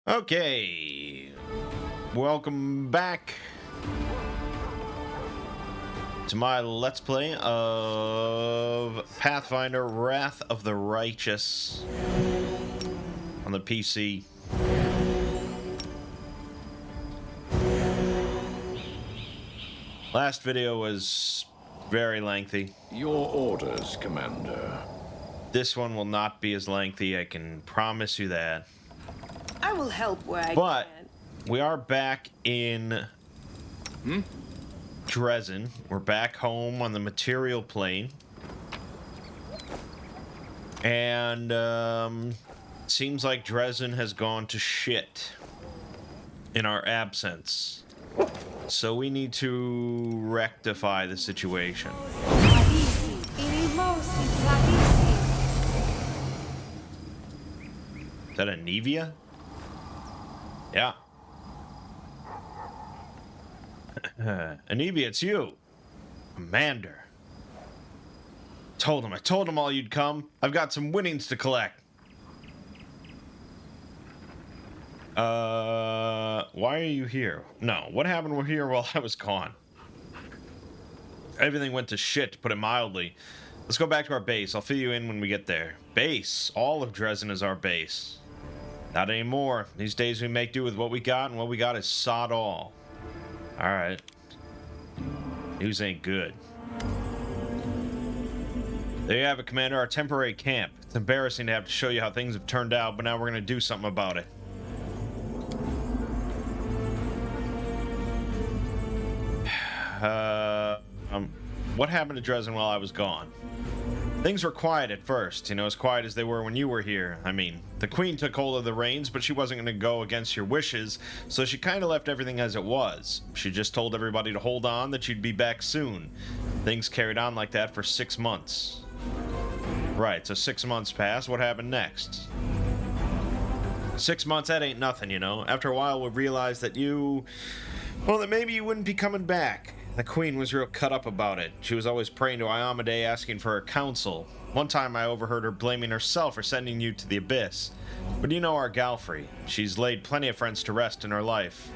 Okay, welcome back to my Let's Play of Pathfinder Wrath of the Righteous on the PC. Last video was very lengthy. Your orders, Commander. This one will not be as lengthy, I can promise you that. I will help where I But can. we are back in Dresden. We're back home on the material plane. And seems like Dresden has gone to shit in our absence. So we need to rectify the situation. Is that a Nevia? Yeah. Anivia, it's you. Commander. I told him all you'd come. I've got some winnings to collect. Why are you here? No, what happened here while I was gone? Everything went to shit, to put it mildly. Let's go back to our base. I'll fill you in when we get there. Base. All of Dresden is our base. Not anymore. These days we make do with what we got, and what we got is sod all. Alright. News ain't good. There you have it, Commander. Our temporary camp. It's embarrassing to have to show you how things have turned out, but now we're going to do something about it. What happened to Dresden while I was gone? Things were quiet at first, you know, as quiet as they were when you were here. I mean, the Queen took hold of the reins, but she wasn't going to go against your wishes, so she kind of left everything as it was. She just told everybody to hold on, that she'd be back soon. Things carried on like that for 6 months. Right, so 6 months passed. What happened next? 6 months, that ain't nothing, you know. After a while, we realized that that maybe you wouldn't be coming back. The Queen was real cut up about it. She was always praying to Iamade, asking for her counsel. One time I overheard her blaming herself for sending you to the abyss. But you know our Galfrey. She's laid plenty of friends to rest in her life.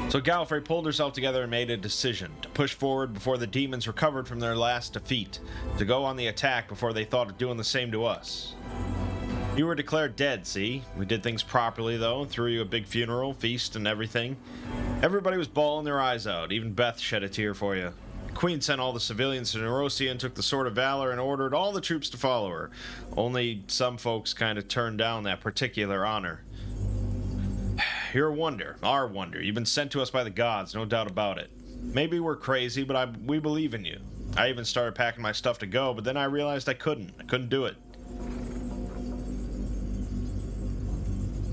So Galfrey pulled herself together and made a decision to push forward before the demons recovered from their last defeat, to go on the attack before they thought of doing the same to us. You were declared dead, see? We did things properly, though, threw you a big funeral, feast, and everything. Everybody was bawling their eyes out. Even Beth shed a tear for you. The Queen sent all the civilians to Neurosia and took the Sword of Valor and ordered all the troops to follow her. Only some folks kind of turned down that particular honor. You're a wonder, our wonder. You've been sent to us by the gods, no doubt about it. Maybe we're crazy, but we believe in you. I even started packing my stuff to go, but then I realized I couldn't do it.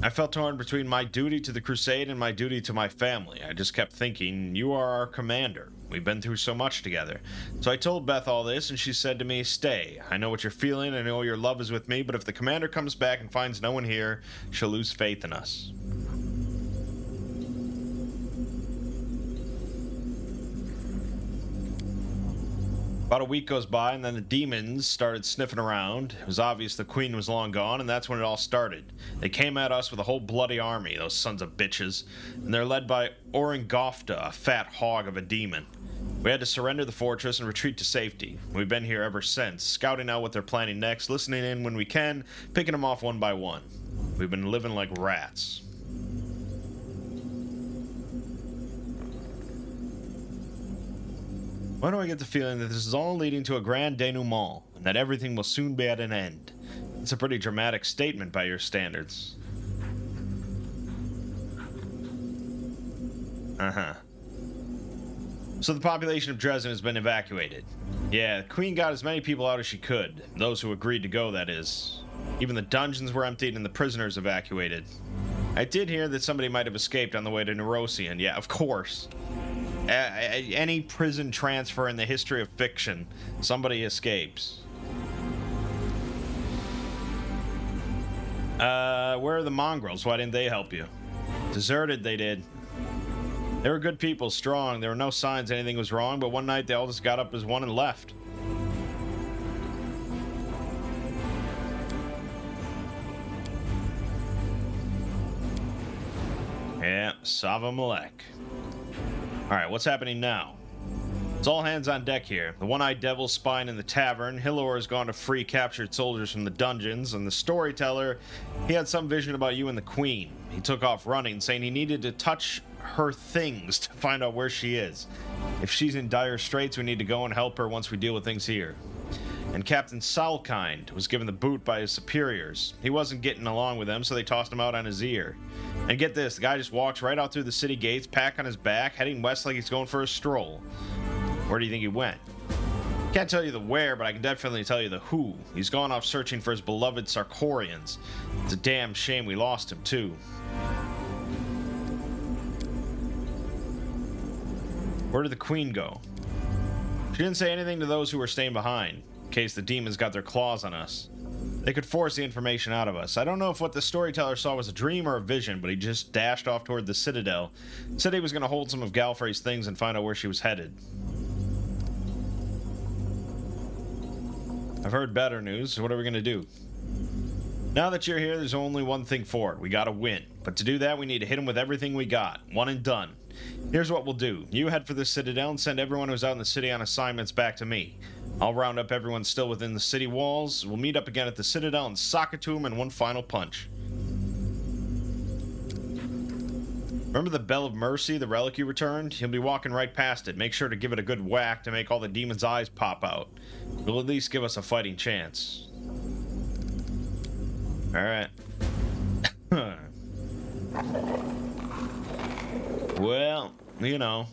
I felt torn between my duty to the crusade and my duty to my family. I just kept thinking, you are our commander. We've been through so much together. So I told Beth all this, and she said to me, stay. I know what you're feeling, I know your love is with me, but if the commander comes back and finds no one here, she'll lose faith in us. About a week goes by, and then the demons started sniffing around. It was obvious the Queen was long gone, and that's when it all started. They came at us with a whole bloody army, those sons of bitches, and they're led by Orangofta, a fat hog of a demon. We had to surrender the fortress and retreat to safety. We've been here ever since, scouting out what they're planning next, listening in when we can, picking them off one by one. We've been living like rats. Why do I get the feeling that this is all leading to a grand denouement, and that everything will soon be at an end? It's a pretty dramatic statement by your standards. So the population of Dresden has been evacuated. Yeah, the Queen got as many people out as she could. Those who agreed to go, that is. Even the dungeons were emptied and the prisoners evacuated. I did hear that somebody might have escaped on the way to Neurosia, and yeah, of course. Any prison transfer in the history of fiction, somebody escapes. Where are the mongrels? Why didn't they help you? Deserted, they did. They were good people, strong. There were no signs anything was wrong, but one night they all just got up as one and left. Sava Malek. Alright, what's happening now? It's all hands on deck here. The one-eyed devil's spying in the tavern. Hillor has gone to free captured soldiers from the dungeons. And the storyteller, he had some vision about you and the queen. He took off running, saying he needed to touch her things to find out where she is. If she's in dire straits, we need to go and help her once we deal with things here. And Captain Salkind was given the boot by his superiors. He wasn't getting along with them, so they tossed him out on his ear. And get this, the guy just walks right out through the city gates, pack on his back, heading west like he's going for a stroll. Where do you think he went? Can't tell you the where, but I can definitely tell you the who. He's gone off searching for his beloved Sarkorians. It's a damn shame we lost him, too. Where did the queen go? She didn't say anything to those who were staying behind, in case the demons got their claws on us. They could force the information out of us. I don't know if what the storyteller saw was a dream or a vision, but he just dashed off toward the Citadel. Said he was going to hold some of Galfrey's things and find out where she was headed. I've heard better news, so what are we going to do? Now that you're here, there's only one thing for it. We gotta win. But to do that, we need to hit him with everything we got. One and done. Here's what we'll do. You head for the Citadel and send everyone who's out in the city on assignments back to me. I'll round up everyone still within the city walls. We'll meet up again at the Citadel and sock it to him in one final punch. Remember the Bell of Mercy, the relic you returned? He'll be walking right past it. Make sure to give it a good whack to make all the demons' eyes pop out. It'll at least give us a fighting chance. Alright. Well, you know.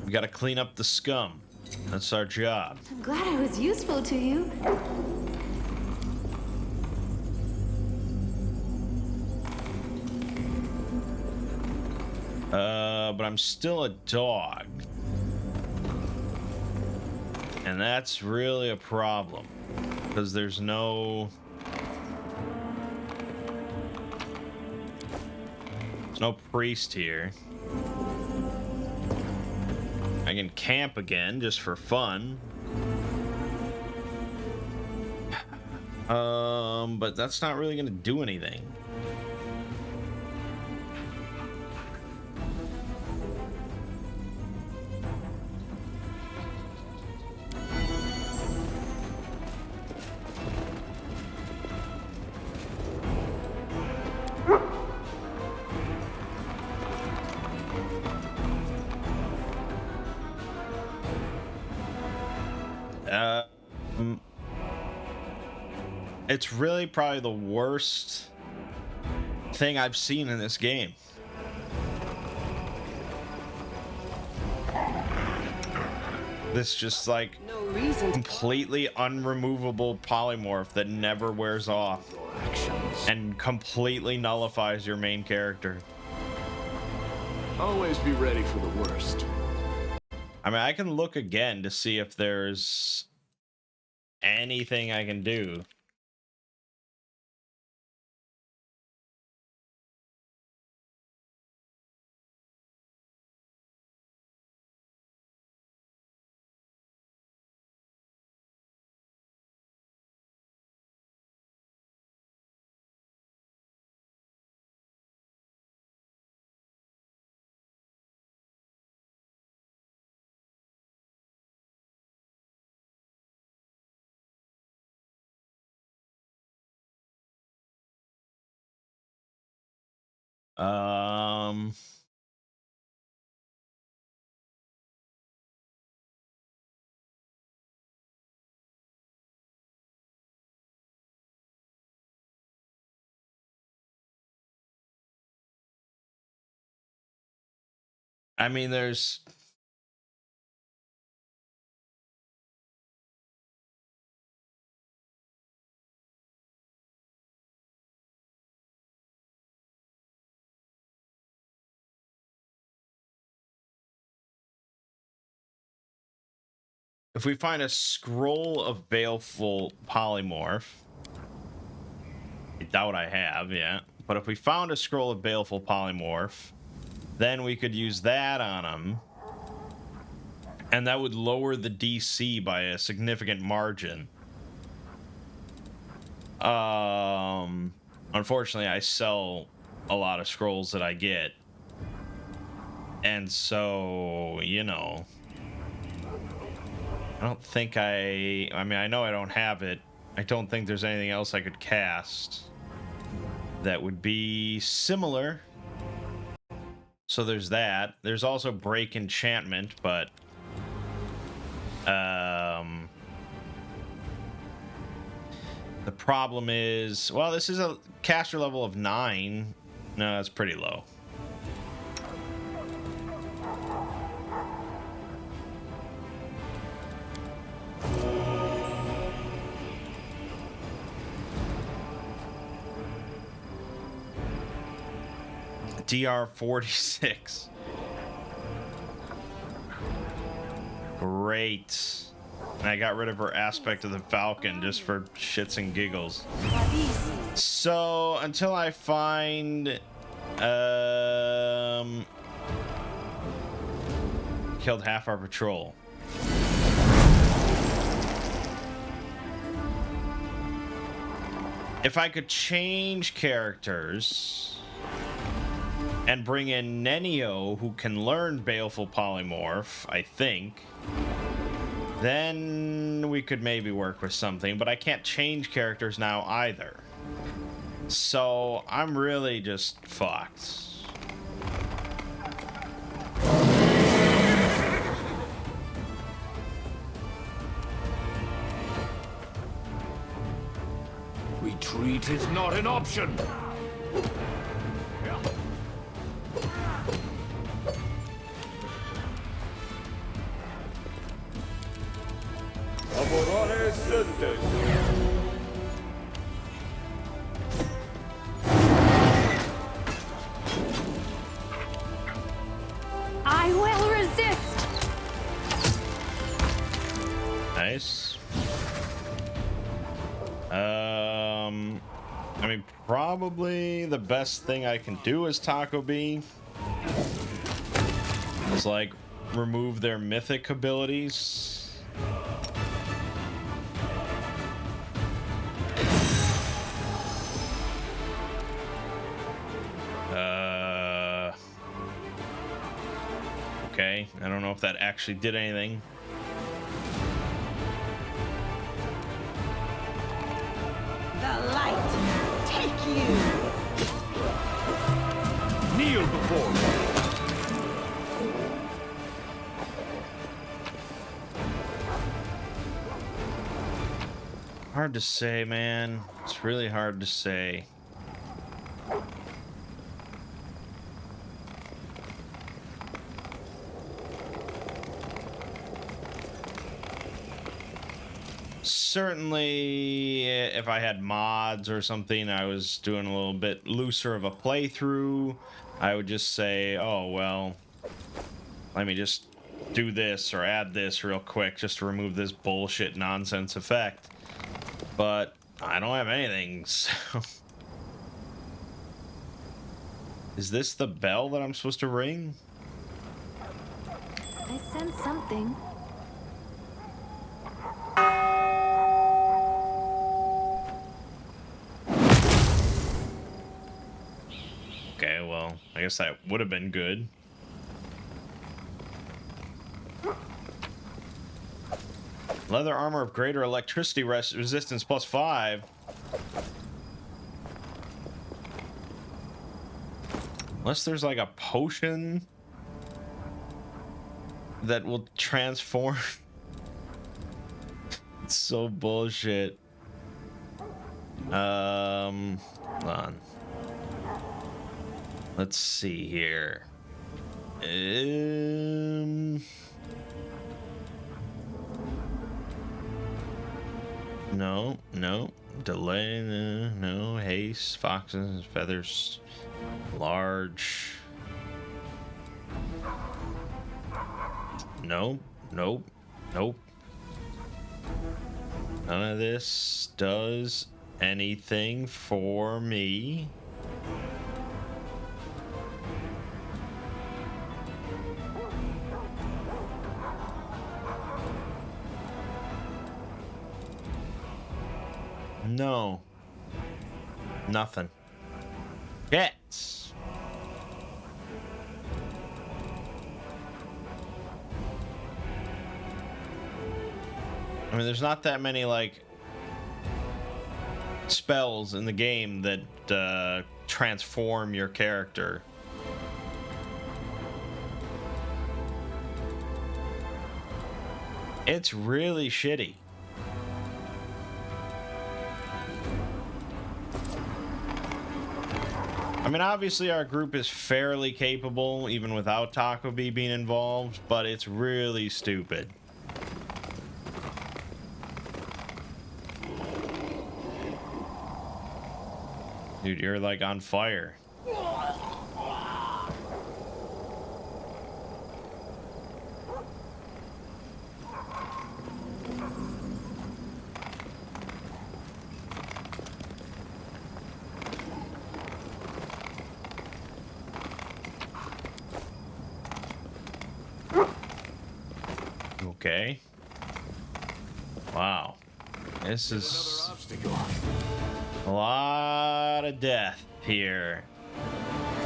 We gotta clean up the scum. That's our job. I'm glad I was useful to you. But I'm still a dog. And that's really a problem. Because there's no priest here. I can camp again just for fun. But that's not really gonna do anything. It's really probably the worst thing I've seen in this game. This just like completely unremovable polymorph that never wears off and completely nullifies your main character. Always be ready for the worst. I mean, I can look again to see if there's anything I can do. I mean, there's if we find a scroll of baleful polymorph, I doubt I have yet, but if we found a scroll of baleful polymorph, then we could use that on him, and that would lower the DC by a significant margin. Unfortunately, I sell a lot of scrolls that I get, And so, you know, I don't think I mean, I know I don't have it. I don't think there's anything else I could cast that would be similar. So there's that. There's also break enchantment, but the problem is, well, this is a caster level of 9. No, that's pretty low. DR 46. Great. And I got rid of her aspect of the Falcon just for shits and giggles. So until I find killed half our patrol. If I could change characters and bring in Nenio, who can learn Baleful Polymorph, I think, then we could maybe work with something, but I can't change characters now either. So I'm really just fucked. Retreat is not an option. I will resist. Nice. I mean, probably the best thing I can do as Taco Bee is like remove their mythic abilities. Okay, I don't know if that actually did anything. The light, take you. Kneel before me. Hard to say, man. It's really hard to say. Certainly, if I had mods or something, I was doing a little bit looser of a playthrough, I would just say, oh, well, let me just do this or add this real quick just to remove this bullshit nonsense effect. But I don't have anything, so... Is this the bell that I'm supposed to ring? I sense something. Okay, well, I guess that would have been good. Leather armor of greater electricity resistance +5. Unless there's like a potion that will transform. It's so bullshit. Hold on. Let's see here. No, no. Delay, no. Haste, foxes, feathers, large. Nope, nope, nope. None of this does anything for me. No. Nothing. Yes. mean, there's not that many, like, spells in the game that transform your character. It's really shitty. I mean, obviously our group is fairly capable, even without Taco Bee being involved, but it's really stupid. Dude, you're like on fire. Okay. Wow. This is a lot of death here.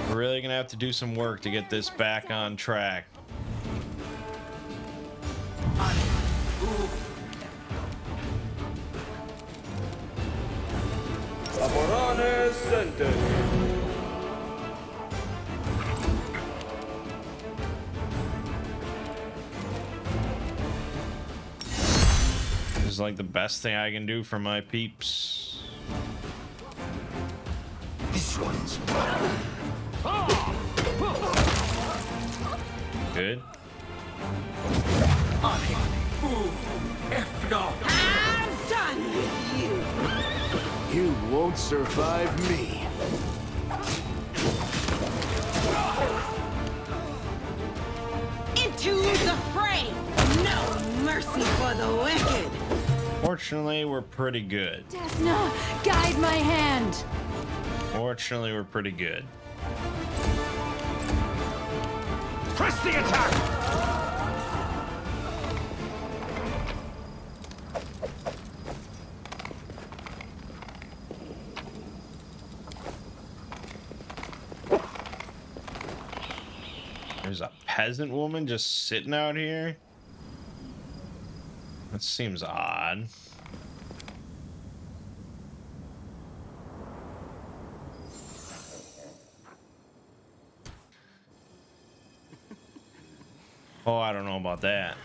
We're really gonna have to do some work to get this back on track. This is like the best thing I can do for my peeps. This one's Good. I'm done with you. You won't survive me. Into the fray. No mercy for the wicked. Fortunately, we're pretty good. Desna, guide my hand. Fortunately, we're pretty good. Press the attack! There's a peasant woman just sitting out here? That seems odd. Oh, I don't know about that.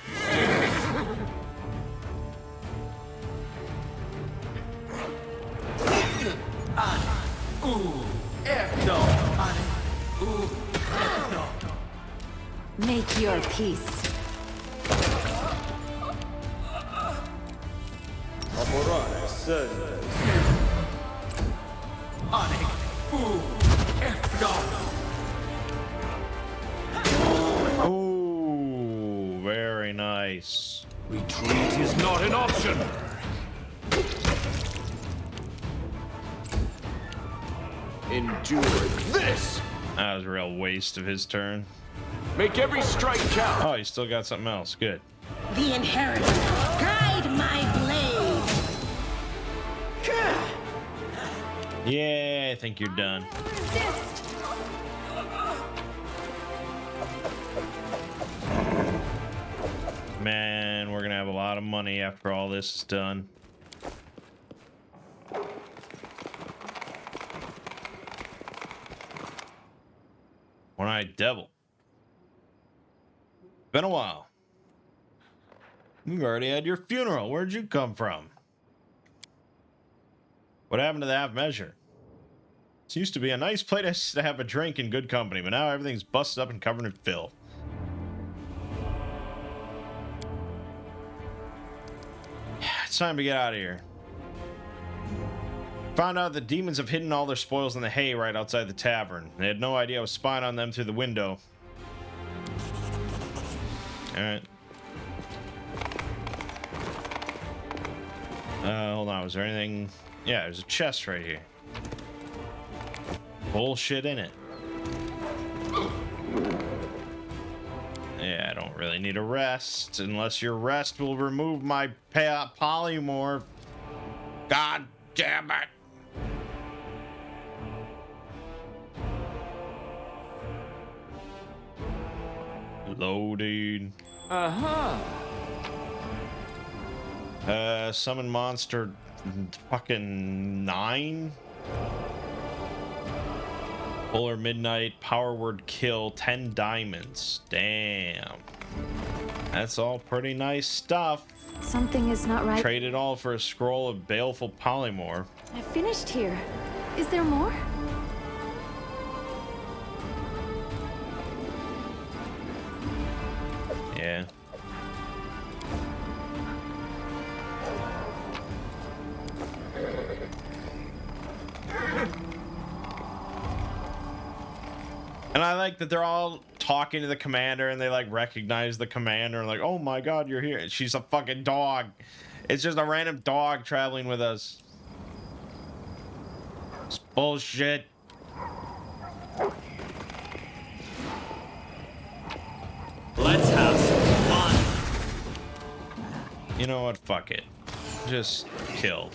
Make your peace. Ooh, very nice. Retreat is not an option. Endure this. That was a real waste of his turn. Make every strike count. Oh, you still got something else. Good. The inheritance. Guide my blade. Yeah, I think you're done. Resist. Man, we're gonna have a lot of money after all this is done. One-eyed devil. Been a while. We've already had your funeral. Where'd you come from? What happened to the half measure? This used to be a nice place to have a drink in good company, but now everything's busted up and covered in filth. It's time to get out of here. Found out the demons have hidden all their spoils in the hay right outside the tavern. They had no idea I was spying on them through the window. Alright. Hold on, was there anything? Yeah, there's a chest right here. Bullshit in it. Yeah, I don't really need a rest, unless your rest will remove my polymorph. God damn it! Loading. Summon monster fucking 9. Polar Midnight, Power Word Kill, 10 diamonds. Damn. That's all pretty nice stuff. Something is not right. Trade it all for a scroll of baleful polymorph. I finished here. Is there more? Yeah. And I like that they're all talking to the commander and they like recognize the commander and like, oh my god, you're here. She's a fucking dog. It's just a random dog traveling with us. It's bullshit. Let's have some fun. You know what? Fuck it. Just kill.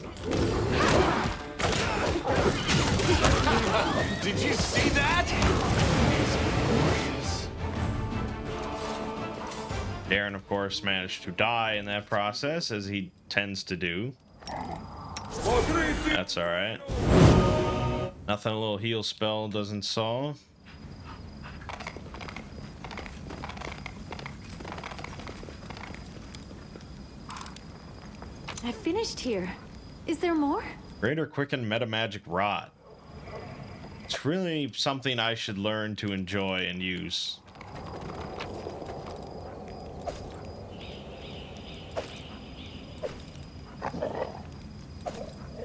Did you see that? Darren, of course, managed to die in that process, as he tends to do. That's alright. Nothing a little heal spell doesn't solve. I finished here. Is there more? Greater Quicken Meta Magic Rod. It's really something I should learn to enjoy and use.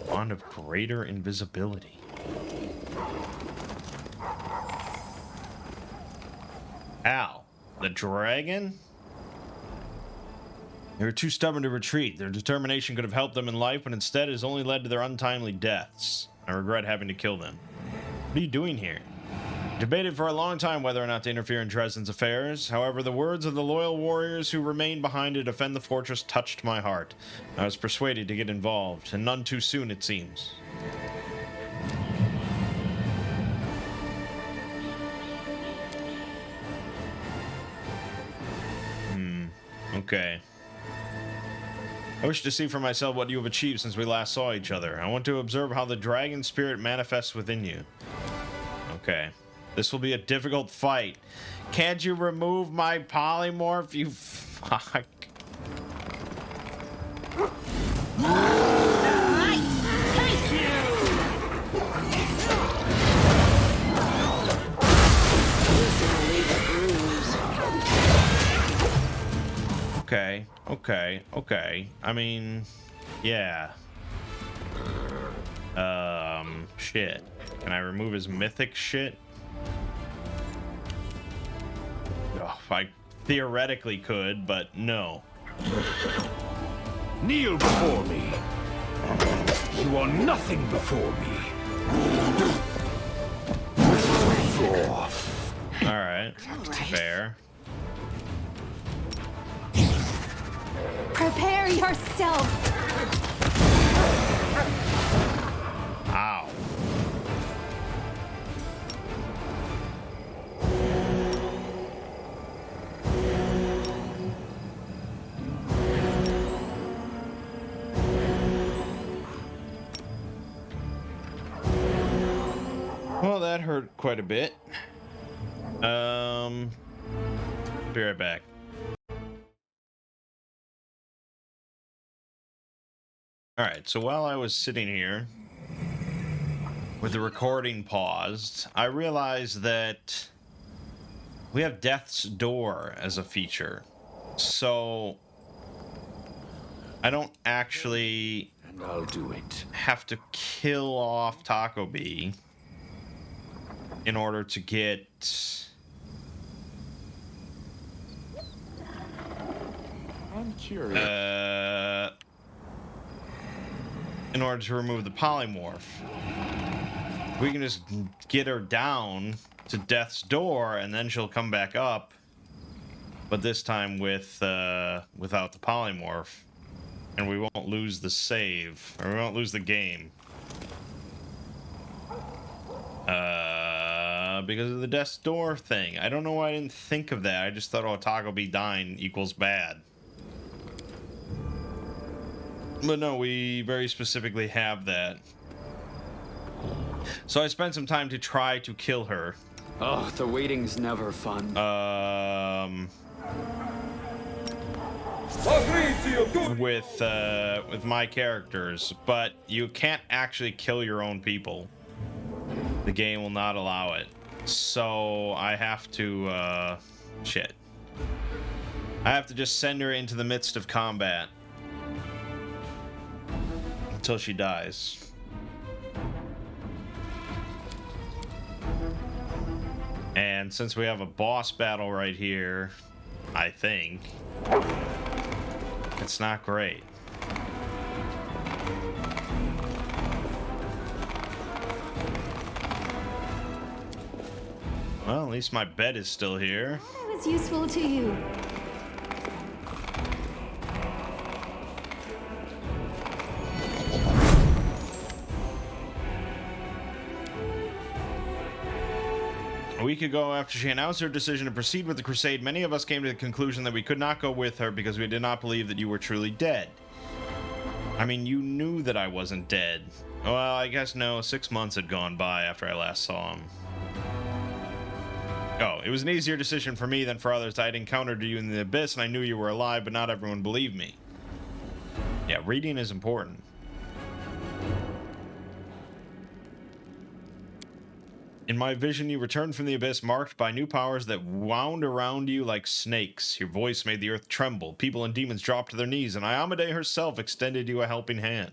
Wand of Greater Invisibility. Ow. The dragon? They were too stubborn to retreat. Their determination could have helped them in life, but instead has only led to their untimely deaths. I regret having to kill them. What are you doing here? Debated for a long time whether or not to interfere in Dresden's affairs. However, the words of the loyal warriors who remained behind to defend the fortress touched my heart. I was persuaded to get involved, and none too soon, it seems. Okay. I wish to see for myself what you have achieved since we last saw each other. I want to observe how the dragon spirit manifests within you. Okay. This will be a difficult fight. Can't you remove my polymorph, you fuck? Okay, okay, okay. I mean, yeah. Shit. Can I remove his mythic shit? Oh, I theoretically could, but no. Kneel before me. You are nothing before me. All right, fair. Prepare yourself. Ow. Well, that hurt quite a bit. Be right back. All right, so while I was sitting here with the recording paused, I realized that we have Death's Door as a feature. So I don't actually And I'll do it. have to kill off Taco Bee in order to get I'm curious. in order to remove the polymorph. We can just get her down to Death's Door and then she'll come back up, but this time with without the polymorph, and we won't lose the save, or we won't lose the game because of the Death's Door thing. I don't know why I didn't think of that. I just thought, oh, Taco Bee dying equals bad. But no, we very specifically have that. So I spent some time to try to kill her. Oh, the waiting's never fun. With my characters, but you can't actually kill your own people. The game will not allow it. So I have to, shit. I have to just send her into the midst of combat until she dies. And since we have a boss battle right here, I think it's not great. Well, at least my bed is still here. It was useful to you. A week ago, after she announced her decision to proceed with the crusade, many of us came to the conclusion that we could not go with her because we did not believe that you were truly dead. I mean, you knew that I wasn't dead. Well, I guess no, 6 months had gone by after I last saw him. Oh, it was an easier decision for me than for others. I had encountered you in the abyss and I knew you were alive, but not everyone believed me. Yeah, reading is important. In my vision, you returned from the abyss marked by new powers that wound around you like snakes. Your voice made the earth tremble. People and demons dropped to their knees, and Iyamade herself extended you a helping hand.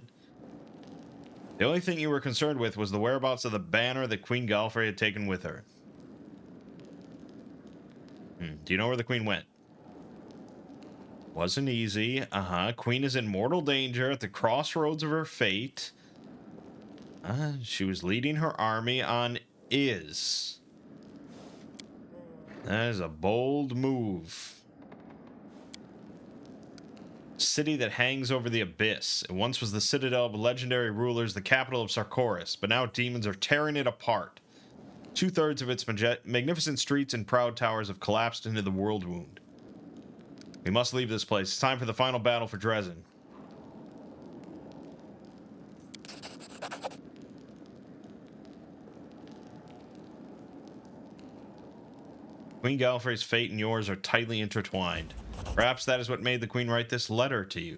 The only thing you were concerned with was the whereabouts of the banner that Queen Galfrey had taken with her. Do you know where the Queen went? Wasn't easy. Queen is in mortal danger at the crossroads of her fate. She was leading her army on Is. That is a bold move. City that hangs over the abyss. It once was the citadel of legendary rulers, the capital of Sarkoris, but now demons are tearing it apart. 2/3 of its magnificent streets and proud towers have collapsed into the world wound. We must leave this place. It's time for the final battle for Dresden. Queen Galfrey's fate and yours are tightly intertwined. Perhaps that is what made the Queen write this letter to you.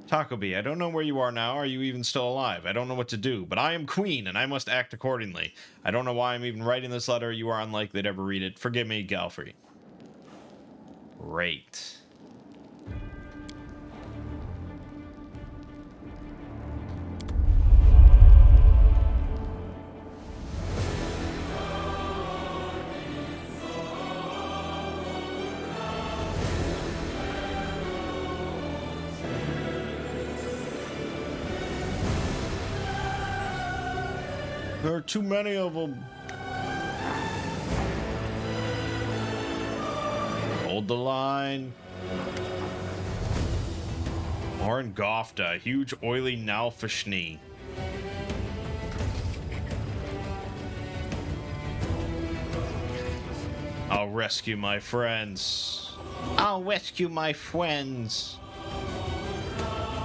Takobi, I don't know where you are now. Are you even still alive? I don't know what to do, but I am Queen, and I must act accordingly. I don't know why I'm even writing this letter. You are unlikely to ever read it. Forgive me, Galfrey. Great. There are too many of them. Hold the line. Oren Gofta, huge oily Nalfashni. I'll rescue my friends. I'll rescue my friends.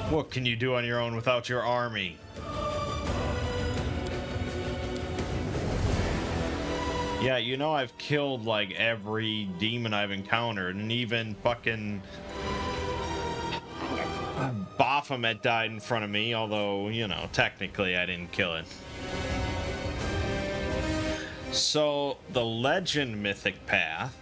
What can you do on your own without your army? Yeah, you know I've killed, like, every demon I've encountered, and even fucking Baphomet died in front of me, although, you know, technically I didn't kill it. So, the Legend Mythic Path.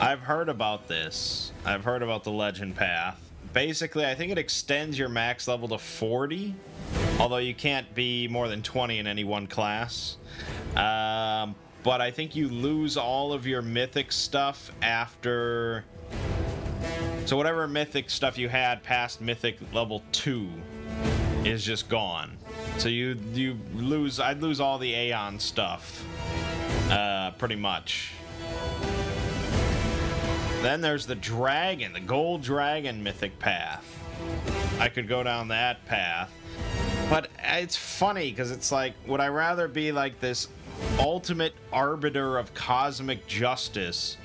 I've heard about this. I've heard about the Legend Path. Basically, I think it extends your max level to 40. Although you can't be more than 20 in any one class. But I think you lose all of your mythic stuff after... So whatever mythic stuff you had past mythic level 2 is just gone. So you lose... I'd lose all the Aeon stuff. Pretty much. Then there's the dragon, the gold dragon mythic path. I could go down that path. But it's funny, because it's like, would I rather be like this ultimate arbiter of cosmic justice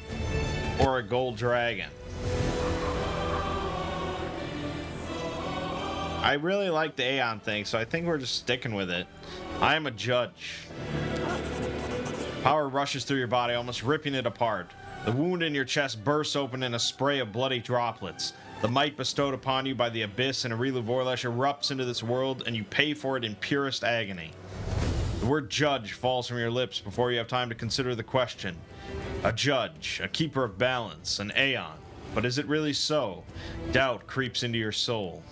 or a gold dragon? I really like the Aeon thing, so I think we're just sticking with it. I am a judge. Power rushes through your body, almost ripping it apart. The wound in your chest bursts open in a spray of bloody droplets. The might bestowed upon you by the Abyss and Arilu Vorlesh erupts into this world, and you pay for it in purest agony. The word judge falls from your lips before you have time to consider the question. A judge, a keeper of balance, an Aeon. But is it really so? Doubt creeps into your soul.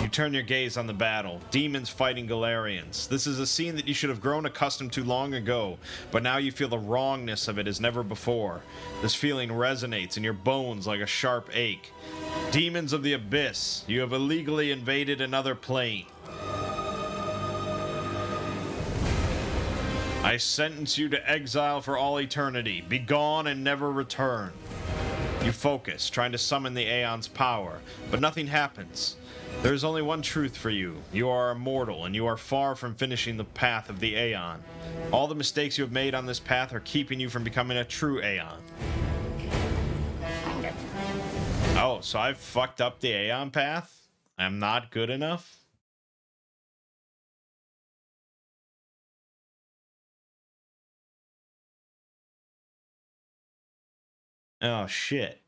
You turn your gaze on the battle. Demons fighting Galarians. This is a scene that you should have grown accustomed to long ago, but now you feel the wrongness of it as never before. This feeling resonates in your bones like a sharp ache. Demons of the Abyss, you have illegally invaded another plane. I sentence you to exile for all eternity. Be gone and never return. You focus, trying to summon the Aeon's power, but nothing happens. There is only one truth for you. You are immortal, and you are far from finishing the path of the Aeon. All the mistakes you have made on this path are keeping you from becoming a true Aeon. Oh, so I've fucked up the Aeon path? I'm not good enough? Oh, shit.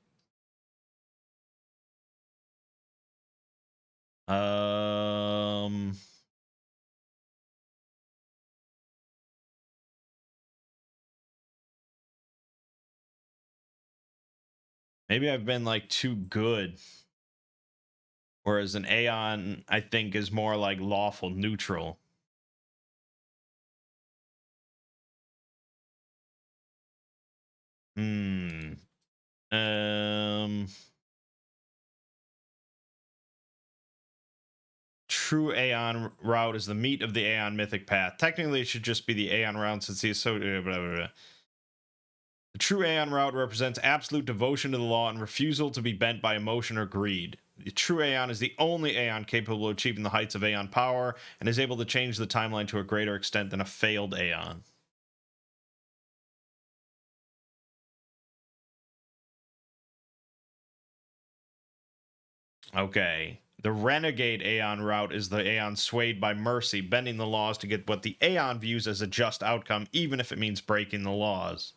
Maybe I've been like too good. Whereas an Aeon, I think, is more like lawful neutral. True Aeon route is the meat of the Aeon mythic path. Technically, it should just be the Aeon route since he's so. Blah, blah, blah. The true Aeon route represents absolute devotion to the law and refusal to be bent by emotion or greed. The true Aeon is the only Aeon capable of achieving the heights of Aeon power and is able to change the timeline to a greater extent than a failed Aeon. Okay. The renegade Aeon route is the Aeon swayed by mercy, bending the laws to get what the Aeon views as a just outcome, even if it means breaking the laws.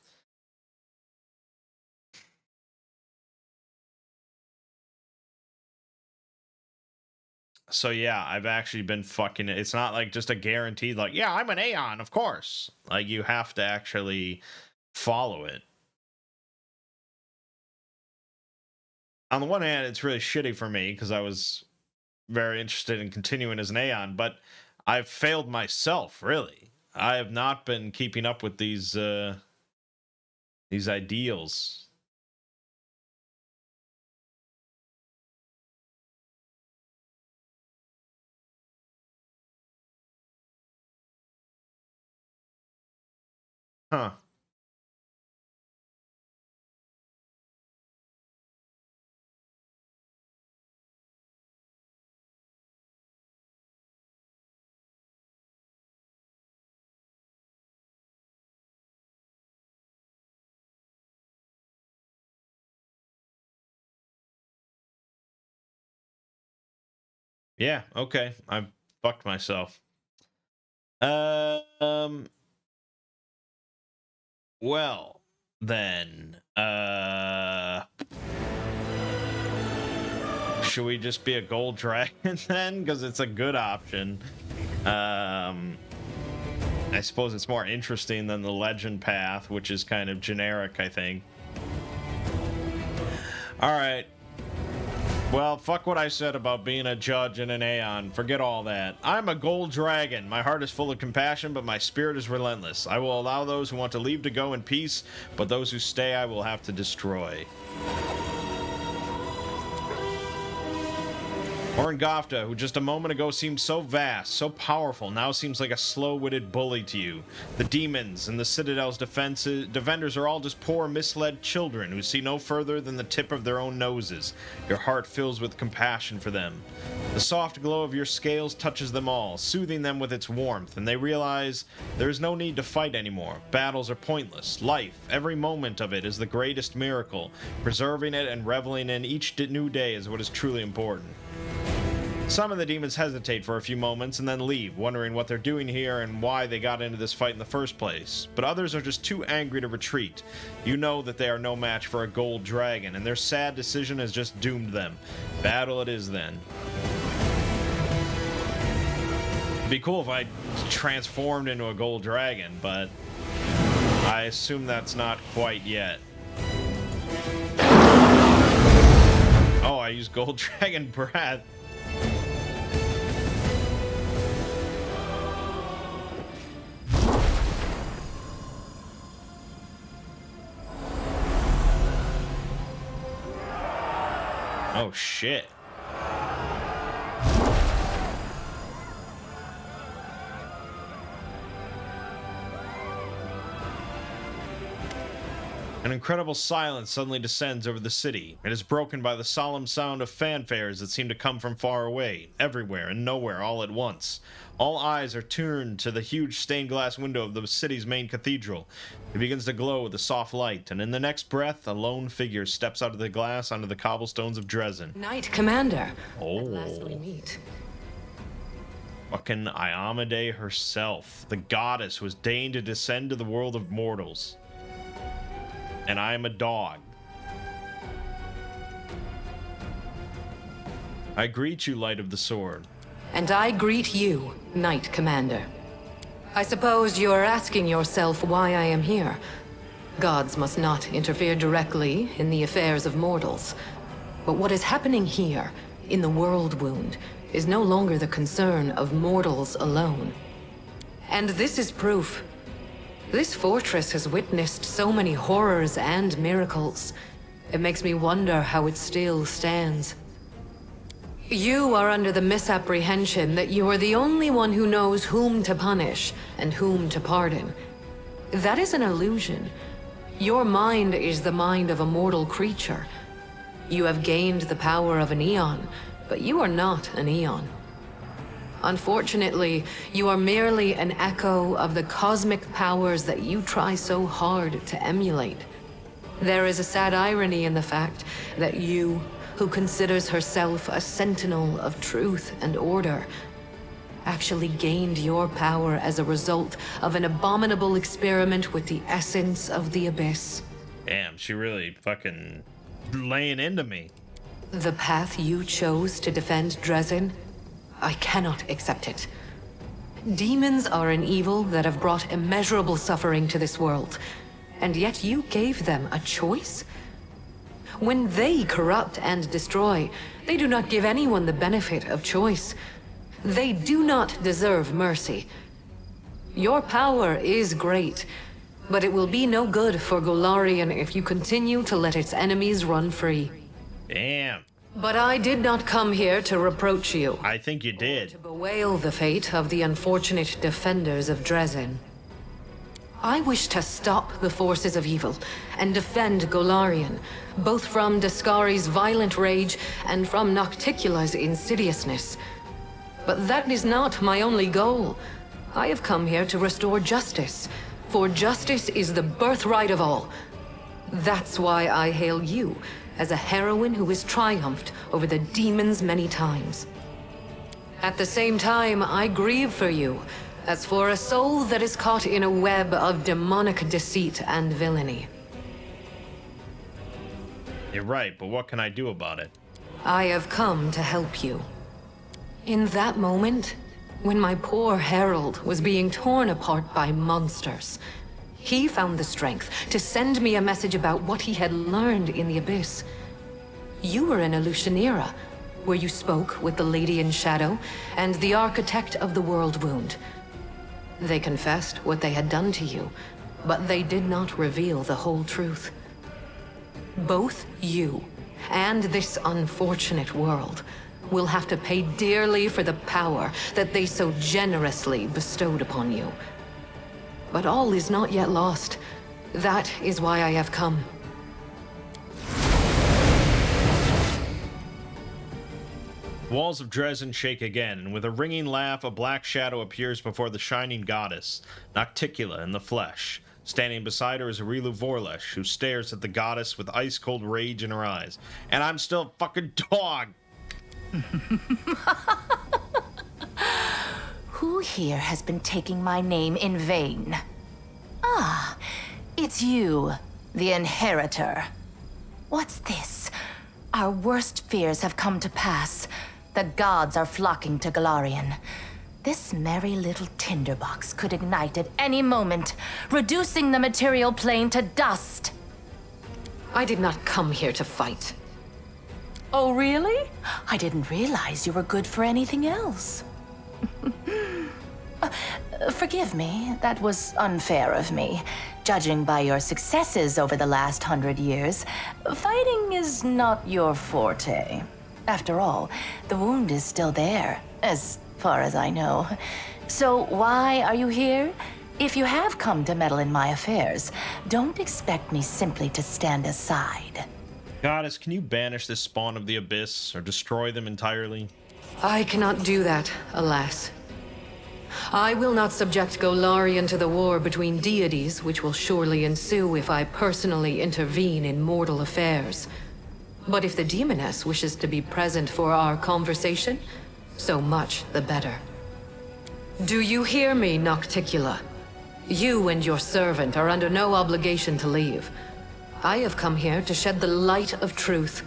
So yeah, I've actually been fucking it. It's not like just a guaranteed, like, yeah, I'm an Aeon, of course. Like, you have to actually follow it. On the one hand, it's really shitty for me because I was very interested in continuing as an Aeon, but I've failed myself, really. I have not been keeping up with these ideals. Huh. Yeah, okay. I fucked myself. Well, then, should we just be a gold dragon then? Because it's a good option. I suppose it's more interesting than the legend path, which is kind of generic, I think. All right. Well, fuck what I said about being a judge and an Aeon. Forget all that. I'm a gold dragon. My heart is full of compassion, but my spirit is relentless. I will allow those who want to leave to go in peace, but those who stay I will have to destroy. Orangofta, who just a moment ago seemed so vast, so powerful, now seems like a slow-witted bully to you. The demons and the Citadel's defenders are all just poor, misled children who see no further than the tip of their own noses. Your heart fills with compassion for them. The soft glow of your scales touches them all, soothing them with its warmth, and they realize there is no need to fight anymore. Battles are pointless. Life, every moment of it, is the greatest miracle. Preserving it and reveling in each new day is what is truly important. Some of the demons hesitate for a few moments and then leave, wondering what they're doing here and why they got into this fight in the first place. But others are just too angry to retreat. You know that they are no match for a gold dragon, and their sad decision has just doomed them. Battle it is then. It'd be cool if I transformed into a gold dragon, but I assume that's not quite yet. Oh, I used gold dragon breath. Oh shit. An incredible silence suddenly descends over the city. It is broken by the solemn sound of fanfares that seem to come from far away, everywhere and nowhere all at once. All eyes are turned to the huge stained glass window of the city's main cathedral. It begins to glow with a soft light, and in the next breath, a lone figure steps out of the glass onto the cobblestones of Dresden. Knight Commander. Oh. At last we meet. Fucking Iamade herself, the goddess who has deigned to descend to the world of mortals. And I am a dog. I greet you, Light of the Sword. And I greet you, Knight Commander. I suppose you're asking yourself why I am here. Gods must not interfere directly in the affairs of mortals. But what is happening here, in the World Wound, is no longer the concern of mortals alone. And this is proof. This fortress has witnessed so many horrors and miracles. It makes me wonder how it still stands. You are under the misapprehension that you are the only one who knows whom to punish and whom to pardon. That is an illusion. Your mind is the mind of a mortal creature. You have gained the power of an Eon, but you are not an Eon. Unfortunately, you are merely an echo of the cosmic powers that you try so hard to emulate. There is a sad irony in the fact that you, who considers herself a sentinel of truth and order, actually gained your power as a result of an abominable experiment with the essence of the Abyss. Damn, she really fucking laying into me. The path you chose to defend Dresden, I cannot accept it. Demons are an evil that have brought immeasurable suffering to this world, and yet you gave them a choice? When they corrupt and destroy, they do not give anyone the benefit of choice. They do not deserve mercy. Your power is great, but it will be no good for Golarion if you continue to let its enemies run free. Damn. But I did not come here to reproach you. I think you did. To bewail the fate of the unfortunate defenders of Dresden. I wish to stop the forces of evil and defend Golarion, both from Daskari's violent rage and from Nocticula's insidiousness. But that is not my only goal. I have come here to restore justice, for justice is the birthright of all. That's why I hail you as a heroine who has triumphed over the demons many times. At the same time, I grieve for you, as for a soul that is caught in a web of demonic deceit and villainy. You're right, but what can I do about it? I have come to help you. In that moment, when my poor Herald was being torn apart by monsters, he found the strength to send me a message about what he had learned in the Abyss. You were in Elutionera, where you spoke with the Lady in Shadow and the Architect of the World Wound. They confessed what they had done to you, but they did not reveal the whole truth. Both you and this unfortunate world will have to pay dearly for the power that they so generously bestowed upon you. But all is not yet lost. That is why I have come. Walls of Dresden shake again, and with a ringing laugh, a black shadow appears before the shining goddess, Nocticula in the flesh. Standing beside her is Arilu Vorlesh, who stares at the goddess with ice-cold rage in her eyes. And I'm still a fucking dog! Who here has been taking my name in vain? Ah, it's you, the Inheritor. What's this? Our worst fears have come to pass. The gods are flocking to Golarion. This merry little tinderbox could ignite at any moment, reducing the material plane to dust. I did not come here to fight. Oh, really? I didn't realize you were good for anything else. Forgive me, that was unfair of me. Judging by your successes over the last 100 years, fighting is not your forte. After all, the wound is still there, as far as I know. So why are you here? If you have come to meddle in my affairs, don't expect me simply to stand aside. Goddess, can you banish this spawn of the Abyss, or destroy them entirely? I cannot do that, alas. I will not subject Golarion to the war between deities, which will surely ensue if I personally intervene in mortal affairs. But if the demoness wishes to be present for our conversation, so much the better. Do you hear me, Nocticula? You and your servant are under no obligation to leave. I have come here to shed the light of truth.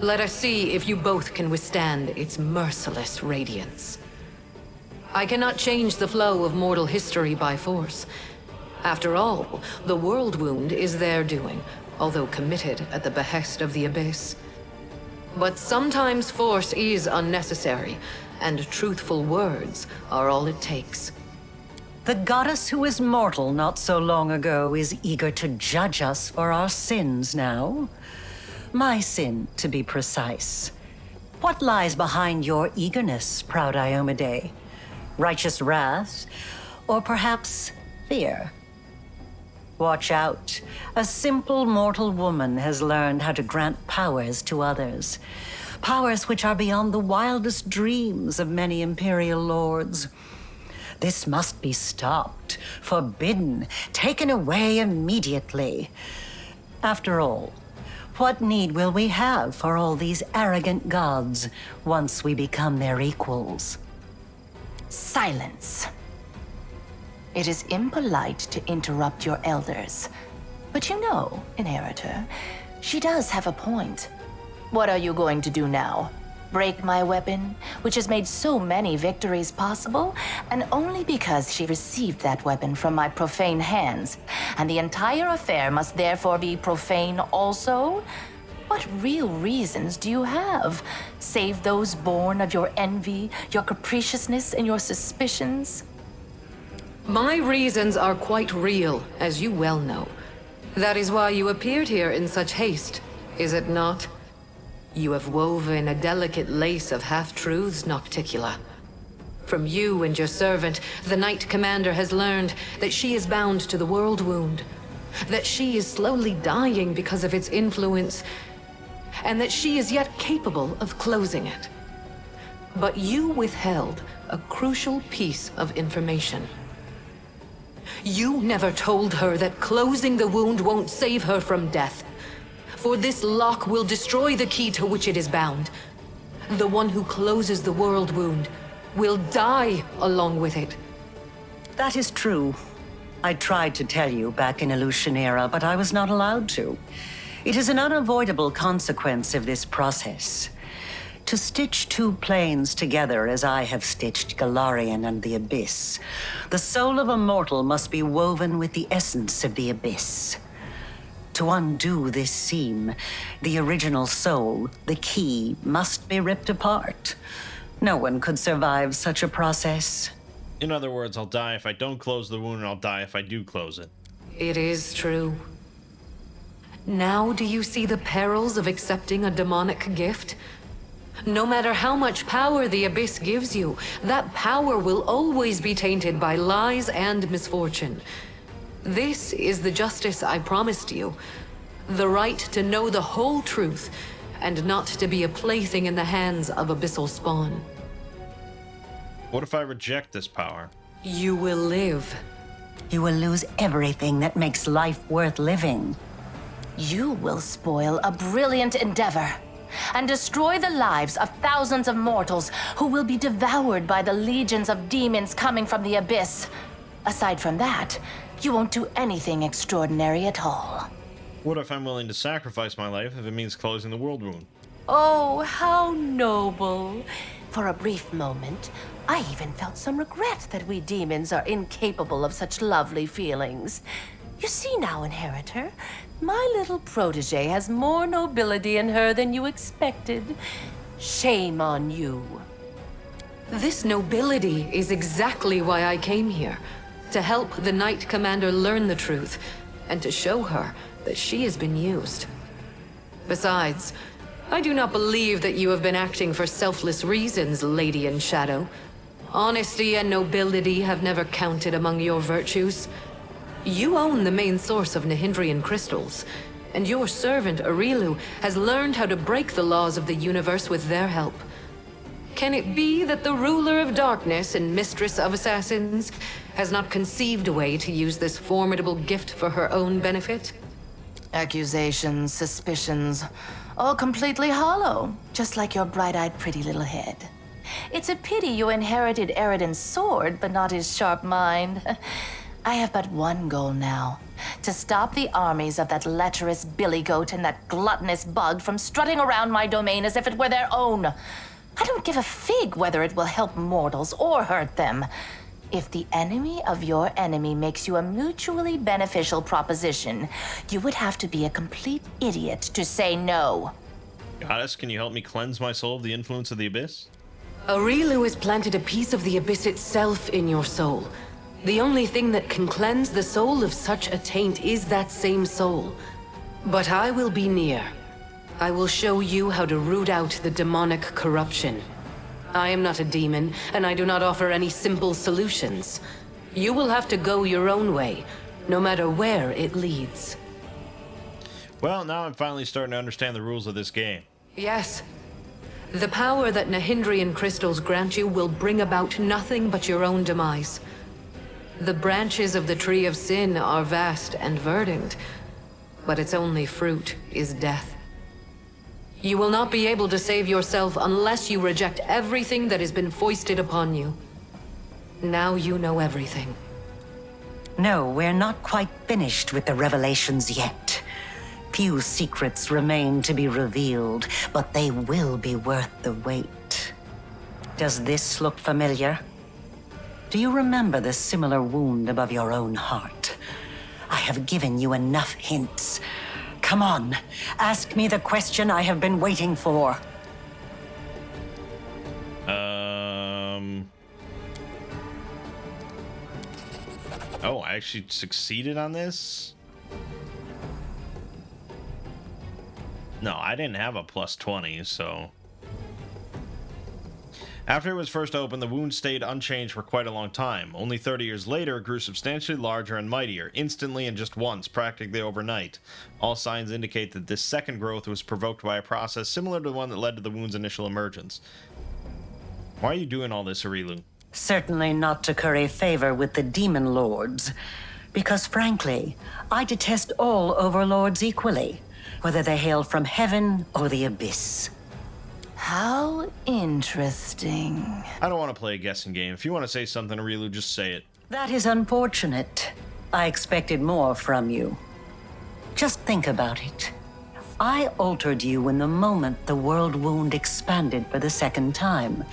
Let us see if you both can withstand its merciless radiance. I cannot change the flow of mortal history by force. After all, the world wound is their doing, although committed at the behest of the Abyss. But sometimes force is unnecessary, and truthful words are all it takes. The goddess who was mortal not so long ago is eager to judge us for our sins now. My sin, to be precise. What lies behind your eagerness, proud Iomade? Righteous wrath, or perhaps fear? Watch out. A simple mortal woman has learned how to grant powers to others. Powers which are beyond the wildest dreams of many Imperial lords. This must be stopped, forbidden, taken away immediately. After all, what need will we have for all these arrogant gods once we become their equals? Silence. It is impolite to interrupt your elders. But you know, Inheritor, she does have a point. What are you going to do now? Break my weapon, which has made so many victories possible, and only because she received that weapon from my profane hands, and the entire affair must therefore be profane also? What real reasons do you have, save those born of your envy, your capriciousness, and your suspicions? My reasons are quite real, as you well know. That is why you appeared here in such haste, is it not? You have woven a delicate lace of half-truths, Nocticula. From you and your servant, the Knight Commander has learned that she is bound to the world wound, that she is slowly dying because of its influence, and that she is yet capable of closing it. But you withheld a crucial piece of information. You never told her that closing the wound won't save her from death. For this lock will destroy the key to which it is bound. The one who closes the world wound will die along with it. That is true. I tried to tell you back in Illusionera, but I was not allowed to. It is an unavoidable consequence of this process. To stitch two planes together as I have stitched Golarion and the Abyss, the soul of a mortal must be woven with the essence of the Abyss. To undo this seam, the original soul, the key, must be ripped apart. No one could survive such a process. In other words, I'll die if I don't close the wound, and I'll die if I do close it. It is true. Now do you see the perils of accepting a demonic gift? No matter how much power the Abyss gives you, that power will always be tainted by lies and misfortune. This is the justice I promised you. The right to know the whole truth, and not to be a plaything in the hands of abyssal spawn. What if I reject this power? You will live. You will lose everything that makes life worth living. You will spoil a brilliant endeavor and destroy the lives of thousands of mortals who will be devoured by the legions of demons coming from the Abyss. Aside from that, you won't do anything extraordinary at all. What if I'm willing to sacrifice my life if it means closing the world wound? Oh, how noble. For a brief moment, I even felt some regret that we demons are incapable of such lovely feelings. You see now, Inheritor, my little protege has more nobility in her than you expected. Shame on you. This nobility is exactly why I came here. To help the Knight Commander learn the truth, and to show her that she has been used. Besides, I do not believe that you have been acting for selfless reasons, Lady in Shadow. Honesty and nobility have never counted among your virtues. You own the main source of Nahindrian crystals, and your servant Arilu has learned how to break the laws of the universe with their help. Can it be that the ruler of darkness and mistress of assassins has not conceived a way to use this formidable gift for her own benefit? Accusations, suspicions, all completely hollow, just like your bright-eyed pretty little head. It's a pity you inherited Eridan's sword, but not his sharp mind. I have but one goal now, to stop the armies of that lecherous billygoat and that gluttonous bug from strutting around my domain as if it were their own. I don't give a fig whether it will help mortals or hurt them. If the enemy of your enemy makes you a mutually beneficial proposition, you would have to be a complete idiot to say no. Goddess, can you help me cleanse my soul of the influence of the Abyss? Arilu has planted a piece of the Abyss itself in your soul. The only thing that can cleanse the soul of such a taint is that same soul. But I will be near. I will show you how to root out the demonic corruption. I am not a demon, and I do not offer any simple solutions. You will have to go your own way, no matter where it leads. Well, now I'm finally starting to understand the rules of this game. Yes. The power that Nahindrian crystals grant you will bring about nothing but your own demise. The branches of the Tree of Sin are vast and verdant, but its only fruit is death. You will not be able to save yourself unless you reject everything that has been foisted upon you. Now you know everything. No, we're not quite finished with the revelations yet. Few secrets remain to be revealed, but they will be worth the wait. Does this look familiar? Do you remember the similar wound above your own heart? I have given you enough hints. Come on, ask me the question I have been waiting for. Oh, I actually succeeded on this? No, I didn't have a plus 20, so... After it was first opened, the wound stayed unchanged for quite a long time. Only 30 years later, it grew substantially larger and mightier, instantly and just once, practically overnight. All signs indicate that this second growth was provoked by a process similar to the one that led to the wound's initial emergence. Why are you doing all this, Arilu? Certainly not to curry favor with the demon lords, because frankly, I detest all overlords equally, whether they hail from heaven or the abyss. How interesting. I don't want to play a guessing game. If you want to say something, Arilu, just say it. That is unfortunate. I expected more from you. Just think about it. I altered you in the moment the world wound expanded for the second time,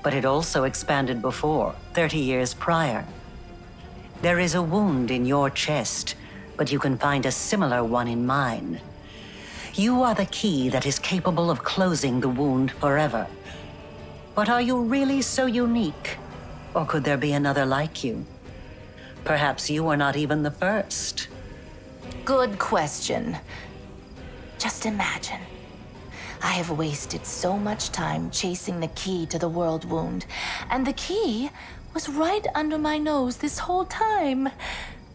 but it also expanded before, 30 years prior. There is a wound in your chest, but you can find a similar one in mine. You are the key that is capable of closing the wound forever. But are you really so unique? Or could there be another like you? Perhaps you are not even the first. Good question. Just imagine. I have wasted so much time chasing the key to the world wound, and the key was right under my nose this whole time.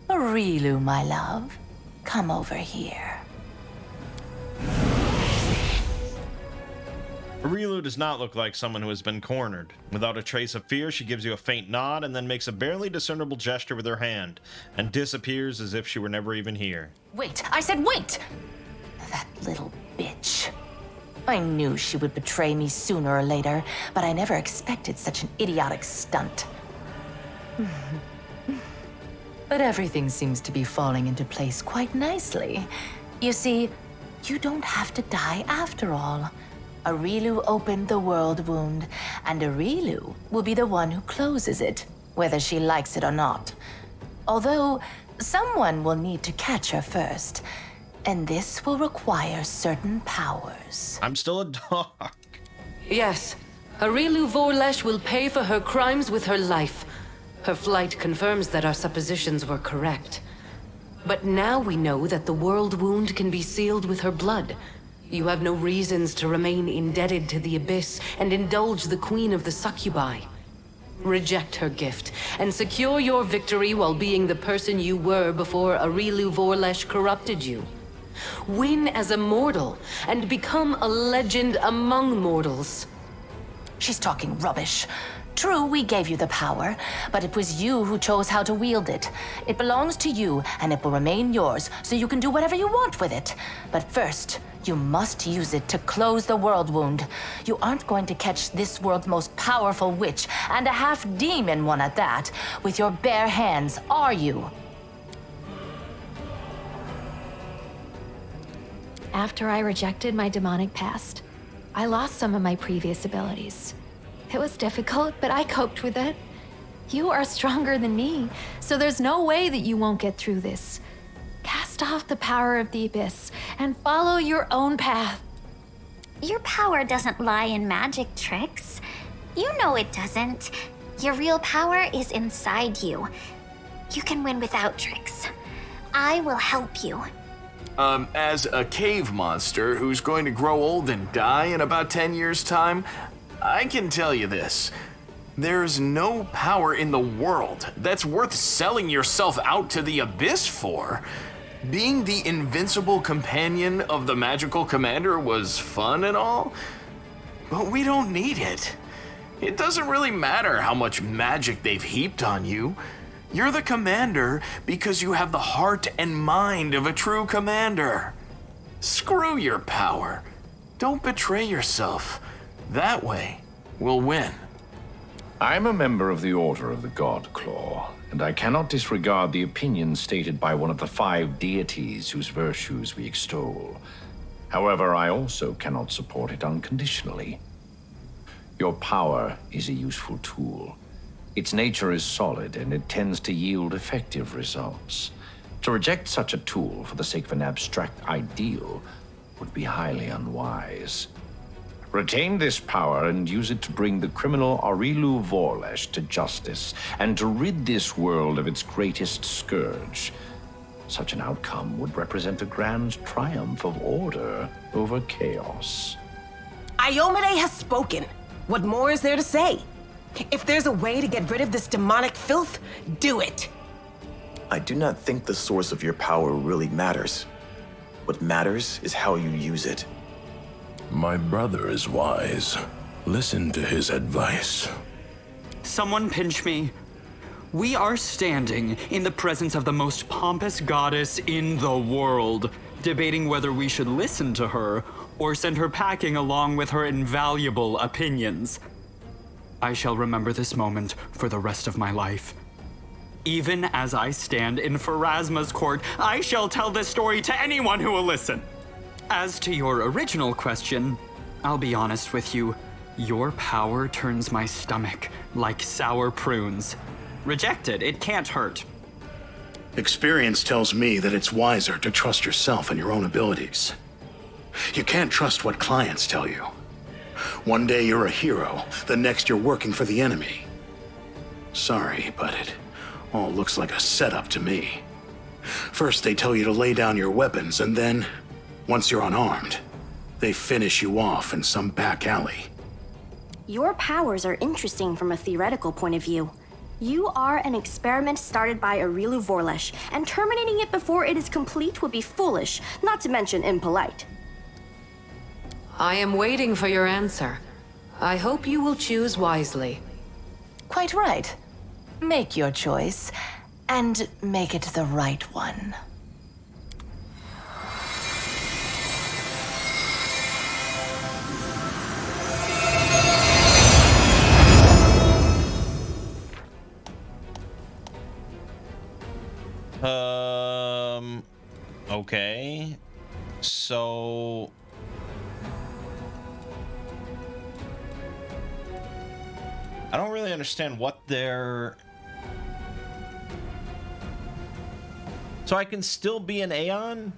Rilu, my love, come over here. Arilu does not look like someone who has been cornered. Without a trace of fear, she gives you a faint nod and then makes a barely discernible gesture with her hand, and disappears as if she were never even here. Wait, I said wait! That little bitch. I knew she would betray me sooner or later, but I never expected such an idiotic stunt. But everything seems to be falling into place quite nicely. You see, you don't have to die after all. Arilu opened the world wound, and Arilu will be the one who closes it, whether she likes it or not. Although, someone will need to catch her first, and this will require certain powers. I'm still a dog. Yes, Arilu Vorlesh will pay for her crimes with her life. Her flight confirms that our suppositions were correct. But now we know that the world wound can be sealed with her blood. You have no reasons to remain indebted to the Abyss and indulge the Queen of the Succubi. Reject her gift and secure your victory while being the person you were before Arilu Vorlesh corrupted you. Win as a mortal and become a legend among mortals. She's talking rubbish. True, we gave you the power, but it was you who chose how to wield it. It belongs to you, and it will remain yours, so you can do whatever you want with it. But first, you must use it to close the world wound. You aren't going to catch this world's most powerful witch, and a half-demon one at that, with your bare hands, are you? After I rejected my demonic past, I lost some of my previous abilities. It was difficult, but I coped with it. You are stronger than me, so there's no way that you won't get through this. Cast off the power of the Abyss and follow your own path. Your power doesn't lie in magic tricks. You know it doesn't. Your real power is inside you. You can win without tricks. I will help you. As a cave monster who's going to grow old and die in about 10 years' time, I can tell you this. There's no power in the world that's worth selling yourself out to the Abyss for. Being the invincible companion of the magical commander was fun and all, but we don't need it. It doesn't really matter how much magic they've heaped on you. You're the commander because you have the heart and mind of a true commander. Screw your power. Don't betray yourself. That way, we'll win. I'm a member of the Order of the God Claw, and I cannot disregard the opinions stated by one of the 5 deities whose virtues we extol. However, I also cannot support it unconditionally. Your power is a useful tool. Its nature is solid, and it tends to yield effective results. To reject such a tool for the sake of an abstract ideal would be highly unwise. Retain this power and use it to bring the criminal Arilu Vorlesh to justice and to rid this world of its greatest scourge. Such an outcome would represent a grand triumph of order over chaos. Iomade has spoken. What more is there to say? If there's a way to get rid of this demonic filth, do it. I do not think the source of your power really matters. What matters is how you use it. My brother is wise. Listen to his advice. Someone pinch me. We are standing in the presence of the most pompous goddess in the world, debating whether we should listen to her or send her packing along with her invaluable opinions. I shall remember this moment for the rest of my life. Even as I stand in Pharasma's court, I shall tell this story to anyone who will listen. As to your original question, I'll be honest with you. Your power turns my stomach like sour prunes. Reject it, it can't hurt. Experience tells me that it's wiser to trust yourself and your own abilities. You can't trust what clients tell you. One day you're a hero, the next you're working for the enemy. Sorry, but it all looks like a setup to me. First they tell you to lay down your weapons, and then, once you're unarmed, They finish you off in some back alley. Your powers are interesting from a theoretical point of view. You are an experiment started by Arilu Vorlesh, and terminating it before it is complete would be foolish, not to mention impolite. I am waiting for your answer. I hope you will choose wisely. Quite right. Make your choice, and make it the right one. Okay. So... I don't really understand what they're... So I can still be an Aeon?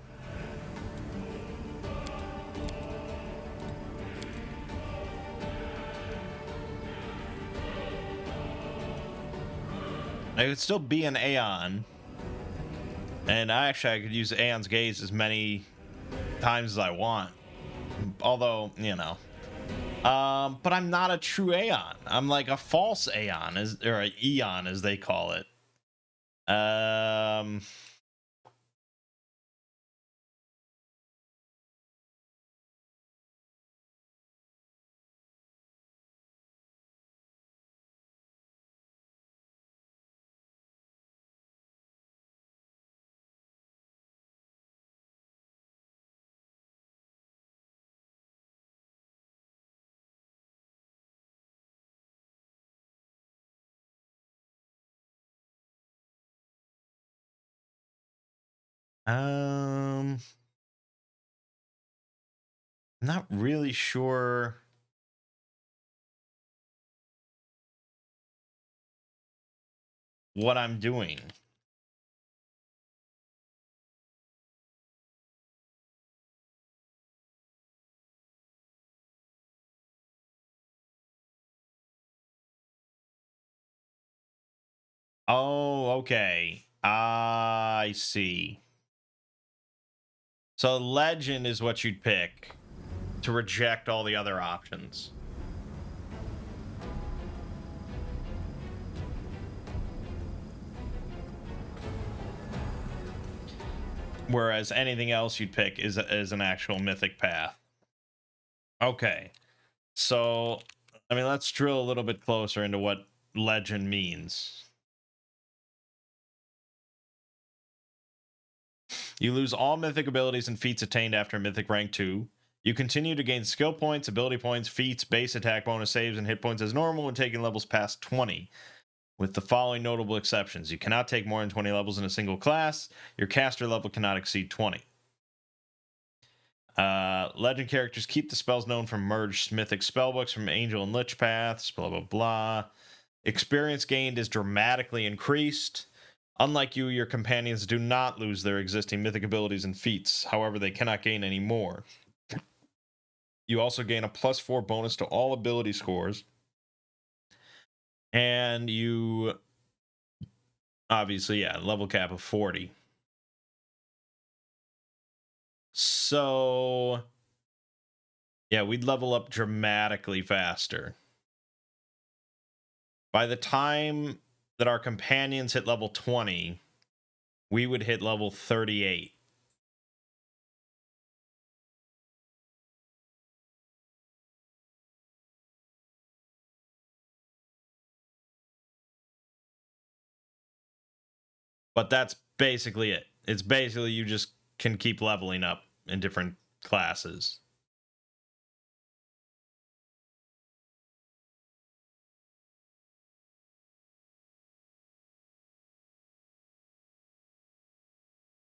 I could still be an Aeon. And I could use Aeon's Gaze as many times as I want. Although, you know. But I'm not a true Aeon. I'm like a false Aeon, or an Eon as they call it. Not really sure. What I'm doing. Oh, okay. I see. So legend is what you'd pick to reject all the other options. Whereas anything else you'd pick is an actual mythic path. Okay. So, I mean, let's drill a little bit closer into what legend means. You lose all mythic abilities and feats attained after mythic rank 2. You continue to gain skill points, ability points, feats, base attack bonus, saves, and hit points as normal when taking levels past 20. With the following notable exceptions. You cannot take more than 20 levels in a single class. Your caster level cannot exceed 20. Legend characters keep the spells known from merged mythic spellbooks from Angel and Lich paths, blah, blah, blah. Experience gained is dramatically increased. Unlike you, your companions do not lose their existing mythic abilities and feats. However, they cannot gain any more. You also gain a +4 bonus to all ability scores. And you... Obviously, yeah, level cap of 40. So... yeah, we'd level up dramatically faster. By the time that our companions hit level 20, we would hit level 38. But that's basically it. It's basically you just can keep leveling up in different classes.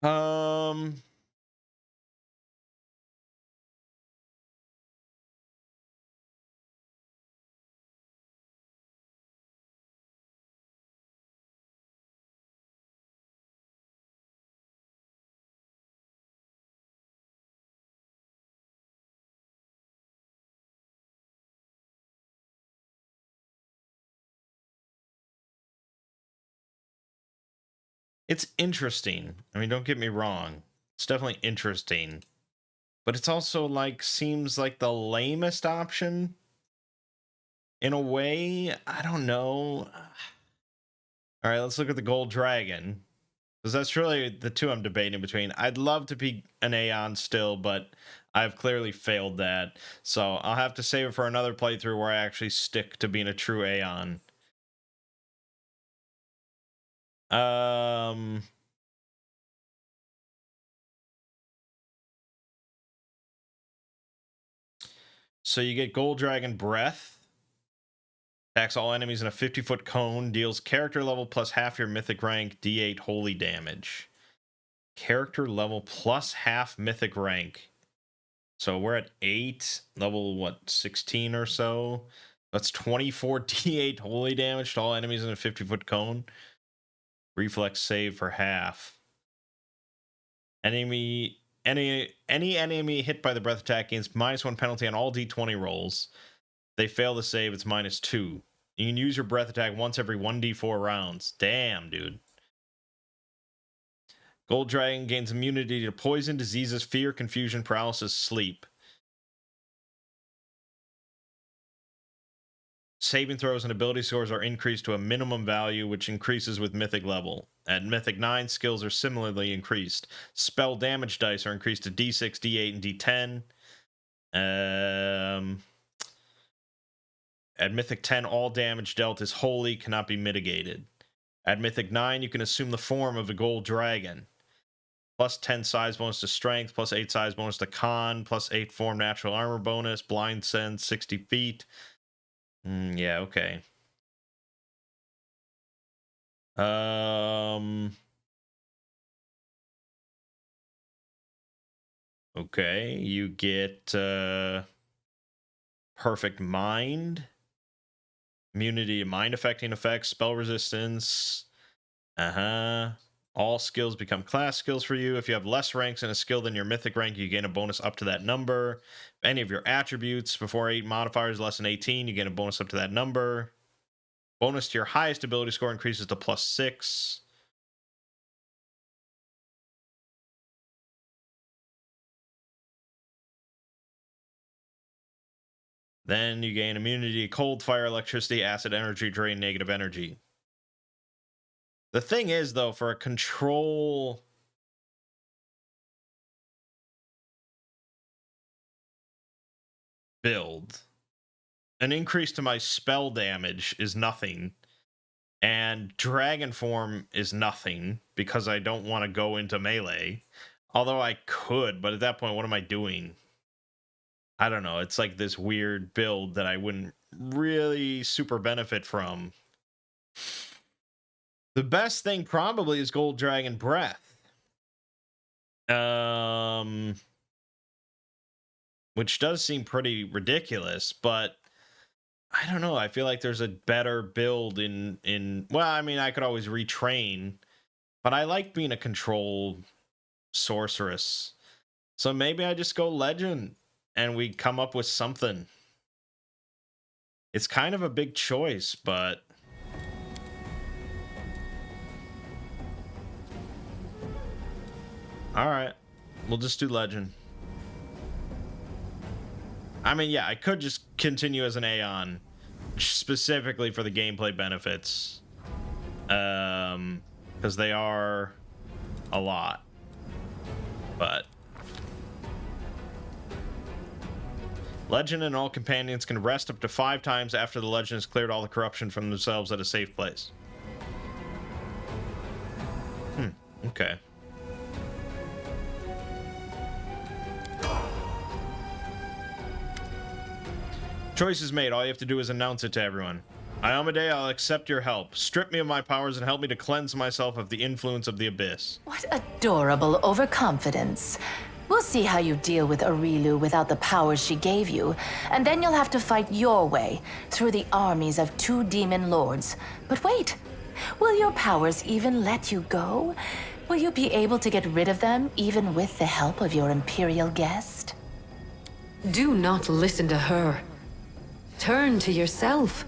Um... It's interesting. I mean, don't get me wrong. It's definitely interesting. but it's also like seems like the lamest option in a way. I don't know. All right, let's look at the gold dragon, because that's really the two I'm debating between. I'd love to be an Aeon still, but I've clearly failed that. So I'll have to save it for another playthrough where I actually stick to being a true Aeon. So you get Gold Dragon Breath. Attacks all enemies in a 50-foot cone. Deals character level plus half your mythic rank D8 holy damage. Character level plus half mythic rank. So we're at 8. Level, what, 16 or so? That's 24 D8 holy damage to all enemies in a 50-foot cone. Reflex save for half. Any enemy hit by the breath attack gains -1 penalty on all D20 rolls. They fail to save, it's -2. You can use your breath attack once every 1d4 rounds. Damn, dude. Gold Dragon gains immunity to poison, diseases, fear, confusion, paralysis, sleep. Saving throws and ability scores are increased to a minimum value, which increases with Mythic level. At Mythic 9, skills are similarly increased. Spell damage dice are increased to D6, D8, and D10. At Mythic 10, all damage dealt is holy, cannot be mitigated. At Mythic 9, you can assume the form of a gold dragon. +10 size bonus to strength, +8 size bonus to con, +8 form natural armor bonus, blind sense, 60 feet. Yeah, okay. Okay, you get perfect mind, immunity to mind affecting effects, spell resistance. All skills become class skills for you. If you have less ranks in a skill than your mythic rank, you gain a bonus up to that number. Any of your attributes before 8 modifiers less than 18, you gain a bonus up to that number. Bonus to your highest ability score increases to +6. Then you gain immunity to cold, fire, electricity, acid, energy, drain, negative energy. The thing is, though, for a control build, an increase to my spell damage is nothing, and dragon form is nothing because I don't want to go into melee. Although I could, but at that point, what am I doing? I don't know. It's like this weird build that I wouldn't really super benefit from. The best thing probably is Gold Dragon Breath. Which does seem pretty ridiculous, but I don't know. I feel like there's a better build in well, I mean, I could always retrain, but I like being a control sorceress. So maybe I just go legend and we come up with something. It's kind of a big choice, but all right, we'll just do legend. I mean, yeah, I could just continue as an Aeon, specifically for the gameplay benefits, because they are a lot. But legend and all companions can rest up to 5 times after the legend has cleared all the corruption from themselves at a safe place. Okay. Choice is made. All you have to do is announce it to everyone. Iomedae, I'll accept your help. Strip me of my powers and help me to cleanse myself of the influence of the abyss. What adorable overconfidence. We'll see how you deal with Arilu without the powers she gave you, and then you'll have to fight your way through the armies of 2 demon lords. But wait, will your powers even let you go? Will you be able to get rid of them even with the help of your Imperial guest? Do not listen to her. Turn to yourself.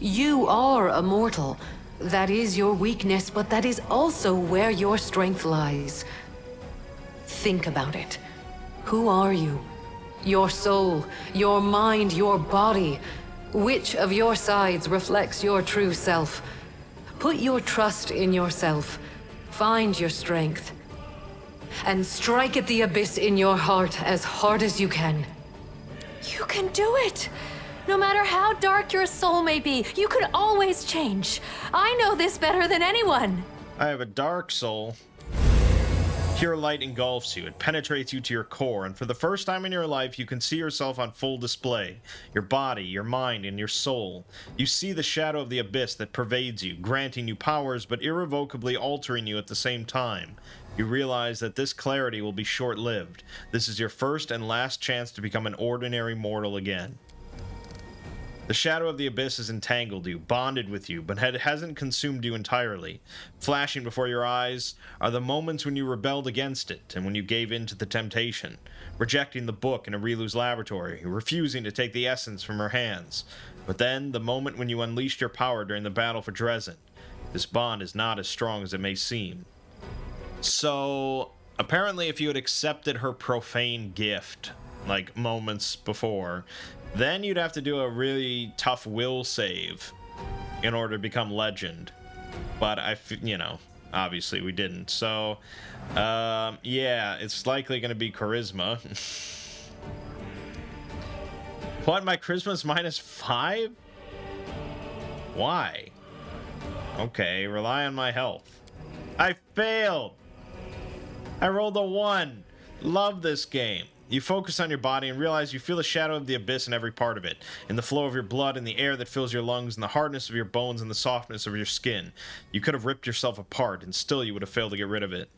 You are a mortal. That is your weakness, but that is also where your strength lies. Think about it. Who are you? Your soul, your mind, your body. Which of your sides reflects your true self? Put your trust in yourself. Find your strength. And strike at the abyss in your heart as hard as you can. You can do it! No matter how dark your soul may be, you can always change. I know this better than anyone. I have a dark soul. Pure light engulfs you. It penetrates you to your core, and for the first time in your life, you can see yourself on full display. Your body, your mind, and your soul. You see the shadow of the abyss that pervades you, granting you powers, but irrevocably altering you at the same time. You realize that this clarity will be short-lived. This is your first and last chance to become an ordinary mortal again. The shadow of the abyss has entangled you, bonded with you, but it hasn't consumed you entirely. Flashing before your eyes are the moments when you rebelled against it and when you gave in to the temptation, rejecting the book in Arilu's laboratory, refusing to take the essence from her hands. But then, the moment when you unleashed your power during the battle for Dresden. This bond is not as strong as it may seem. So, apparently if you had accepted her profane gift, like moments before, then you'd have to do a really tough will save in order to become legend. But obviously we didn't. So, yeah, it's likely going to be charisma. What? My charisma's -5? Why? Okay, rely on my health. I failed! I rolled a 1. Love this game. You focus on your body and realize you feel the shadow of the abyss in every part of it, in the flow of your blood, in the air that fills your lungs, in the hardness of your bones, and the softness of your skin. You could have ripped yourself apart, and still you would have failed to get rid of it.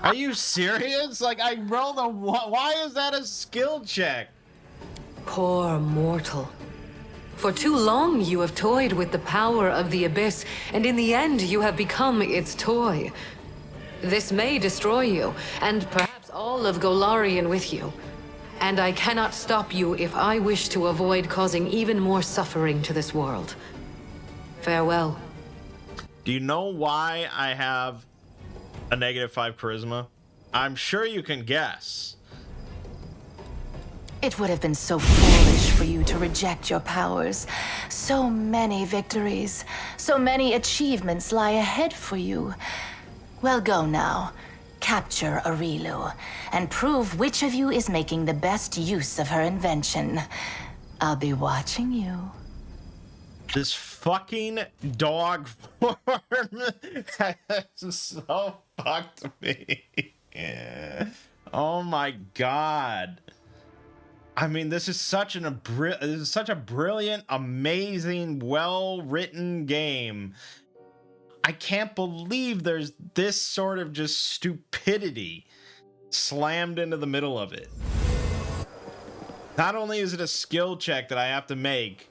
Are you serious? Like, I rolled a 1. Why is that a skill check? Poor mortal. For too long you have toyed with the power of the abyss, and in the end you have become its toy. This may destroy you, and perhaps all of Golarion with you. And I cannot stop you if I wish to avoid causing even more suffering to this world. Farewell. Do you know why I have a -5 charisma? I'm sure you can guess. It would have been so foolish for you to reject your powers. So many victories, so many achievements lie ahead for you. Well, go now. Capture Arilu, and prove which of you is making the best use of her invention. I'll be watching you. This fucking dog form is so fucked me. Oh my god. I mean, this is such a brilliant, amazing, well-written game. I can't believe there's this sort of just stupidity slammed into the middle of it. Not only is it a skill check that I have to make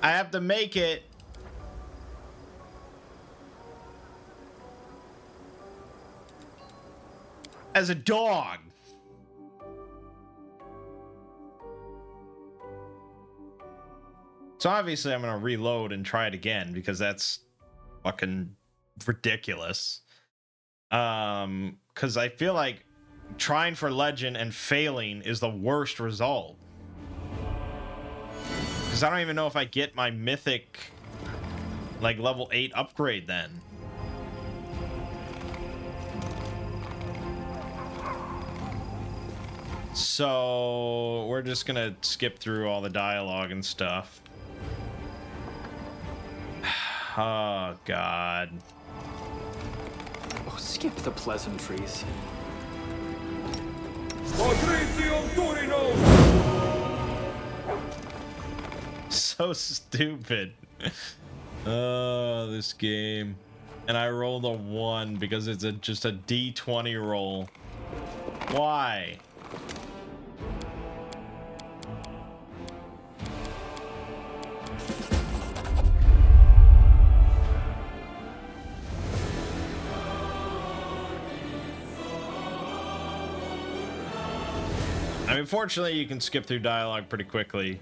it as a dog. So obviously I'm gonna reload and try it again because that's fucking ridiculous. Because I feel like trying for legend and failing is the worst result. Because I don't even know if I get my mythic, like, level 8 upgrade then. So we're just gonna skip through all the dialogue and stuff. Oh, God. Oh, skip the pleasantries. So stupid. Oh, this game. And I rolled a 1 because it's just a D20 roll. Why? I mean, mean, fortunately, you can skip through dialogue pretty quickly.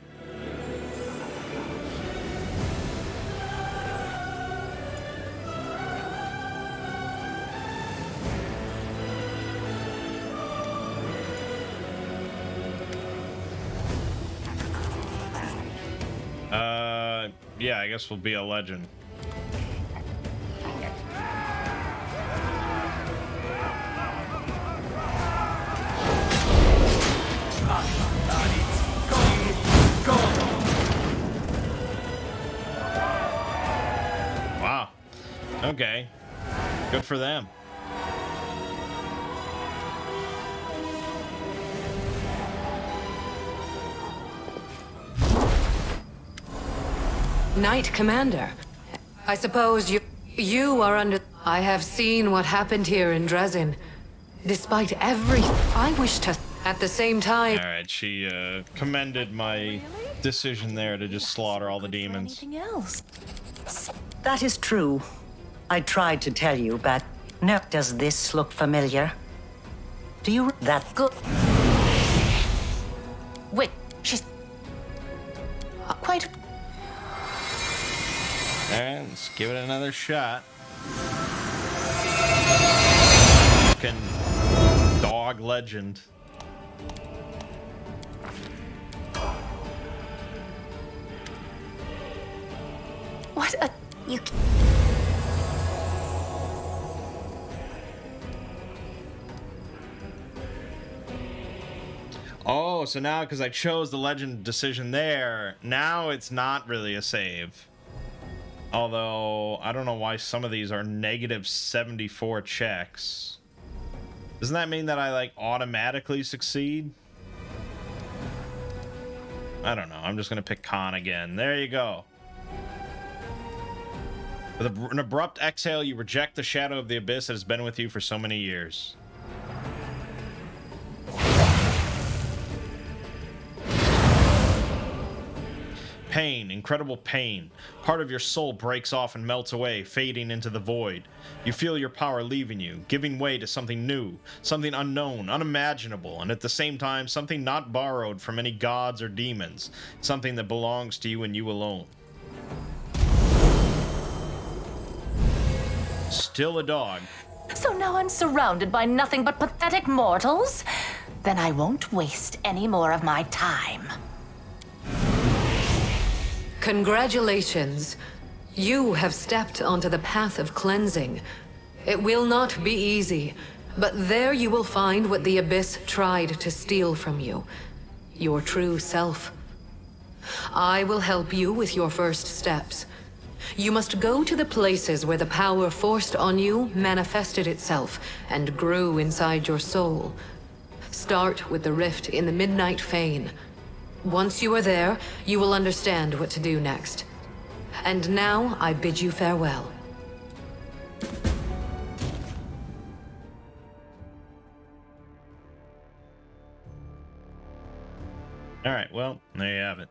Yeah, I guess we'll be a legend. Wow. Okay. Good for them. Knight Commander, I suppose you are under... I have seen what happened here in Dresden. Despite I wish to... At the same time... Alright, she commended my decision there to just slaughter all the demons. Anything else? That is true. I tried to tell you, but... No, does this look familiar? Do you... That's good. Wait, she's... quite... Alright, let's give it another shot. Fucking dog legend. What a... You. Oh, so now because I chose the legend decision there, now it's not really a save. Although, I don't know why some of these are negative 74 checks. Doesn't that mean that I, like, automatically succeed? I don't know. I'm just going to pick con again. There you go. With an abrupt exhale, you reject the shadow of the abyss that has been with you for so many years. Pain, incredible pain. Part of your soul breaks off and melts away, fading into the void. You feel your power leaving you, giving way to something new, something unknown, unimaginable, and at the same time, something not borrowed from any gods or demons, something that belongs to you and you alone. Still a dog. So now I'm surrounded by nothing but pathetic mortals? Then I won't waste any more of my time. Congratulations. You have stepped onto the path of cleansing. It will not be easy, but there you will find what the Abyss tried to steal from you. Your true self. I will help you with your first steps. You must go to the places where the power forced on you manifested itself and grew inside your soul. Start with the rift in the Midnight Fane. Once you are there, you will understand what to do next. And now, I bid you farewell. Alright, well, there you have it.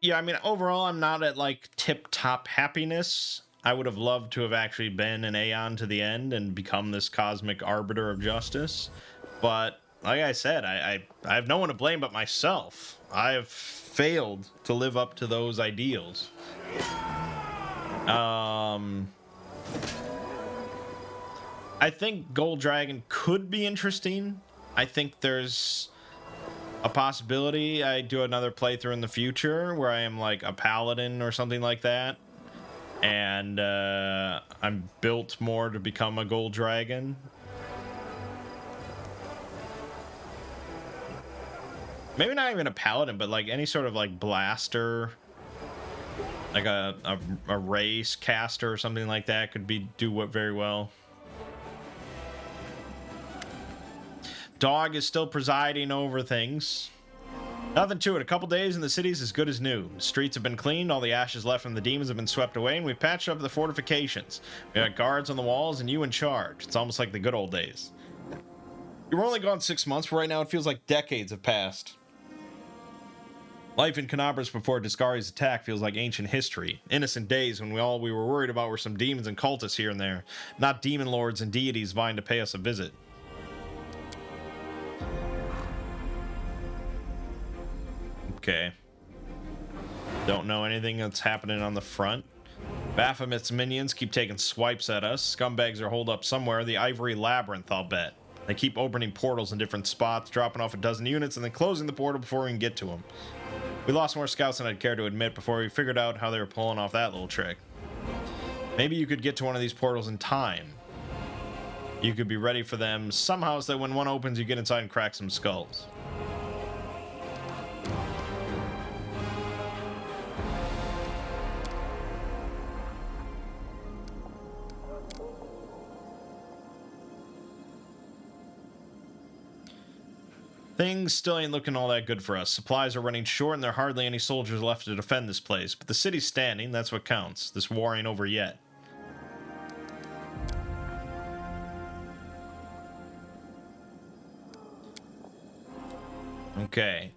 Yeah, I mean, overall, I'm not at, like, tip-top happiness. I would have loved to have actually been an Aeon to the end and become this cosmic arbiter of justice. But, like I said, I have no one to blame but myself. I have failed to live up to those ideals. I think Gold Dragon could be interesting. I think there's a possibility I do another playthrough in the future where I am like a paladin or something like that. And I'm built more to become a gold dragon. Maybe not even a paladin, but like any sort of like blaster, like a race caster or something like that could do very well. Dog is still presiding over things. Nothing to it. A couple days in the city's as good as new. The streets have been cleaned, all the ashes left from the demons have been swept away, and we've patched up the fortifications. We got guards on the walls and you in charge. It's almost like the good old days. You were only gone 6 months, but right now it feels like decades have passed. Life in Canabras before Discari's attack feels like ancient history. Innocent days when all we were worried about were some demons and cultists here and there, not demon lords and deities vying to pay us a visit. Okay. Don't know anything that's happening on the front. Baphomet's minions keep taking swipes at us. Scumbags are holed up somewhere. The Ivory Labyrinth, I'll bet. They keep opening portals in different spots, dropping off a dozen units, and then closing the portal before we can get to them. We lost more scouts than I'd care to admit before we figured out how they were pulling off that little trick. Maybe you could get to one of these portals in time. You could be ready for them somehow so that when one opens, you get inside and crack some skulls. Things still ain't looking all that good for us. Supplies are running short and there are hardly any soldiers left to defend this place. But the city's standing, that's what counts. This war ain't over yet. Okay.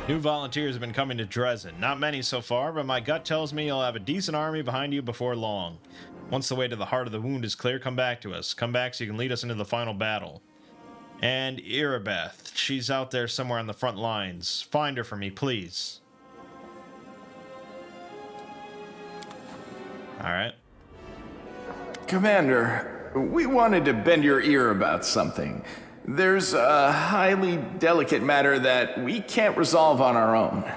New volunteers have been coming to Dresden. Not many so far, but my gut tells me you'll have a decent army behind you before long. Once the way to the heart of the wound is clear, come back to us. Come back so you can lead us into the final battle. And Irabeth, she's out there somewhere on the front lines. Find her for me, please. Alright. Commander, we wanted to bend your ear about something. There's a highly delicate matter that we can't resolve on our own.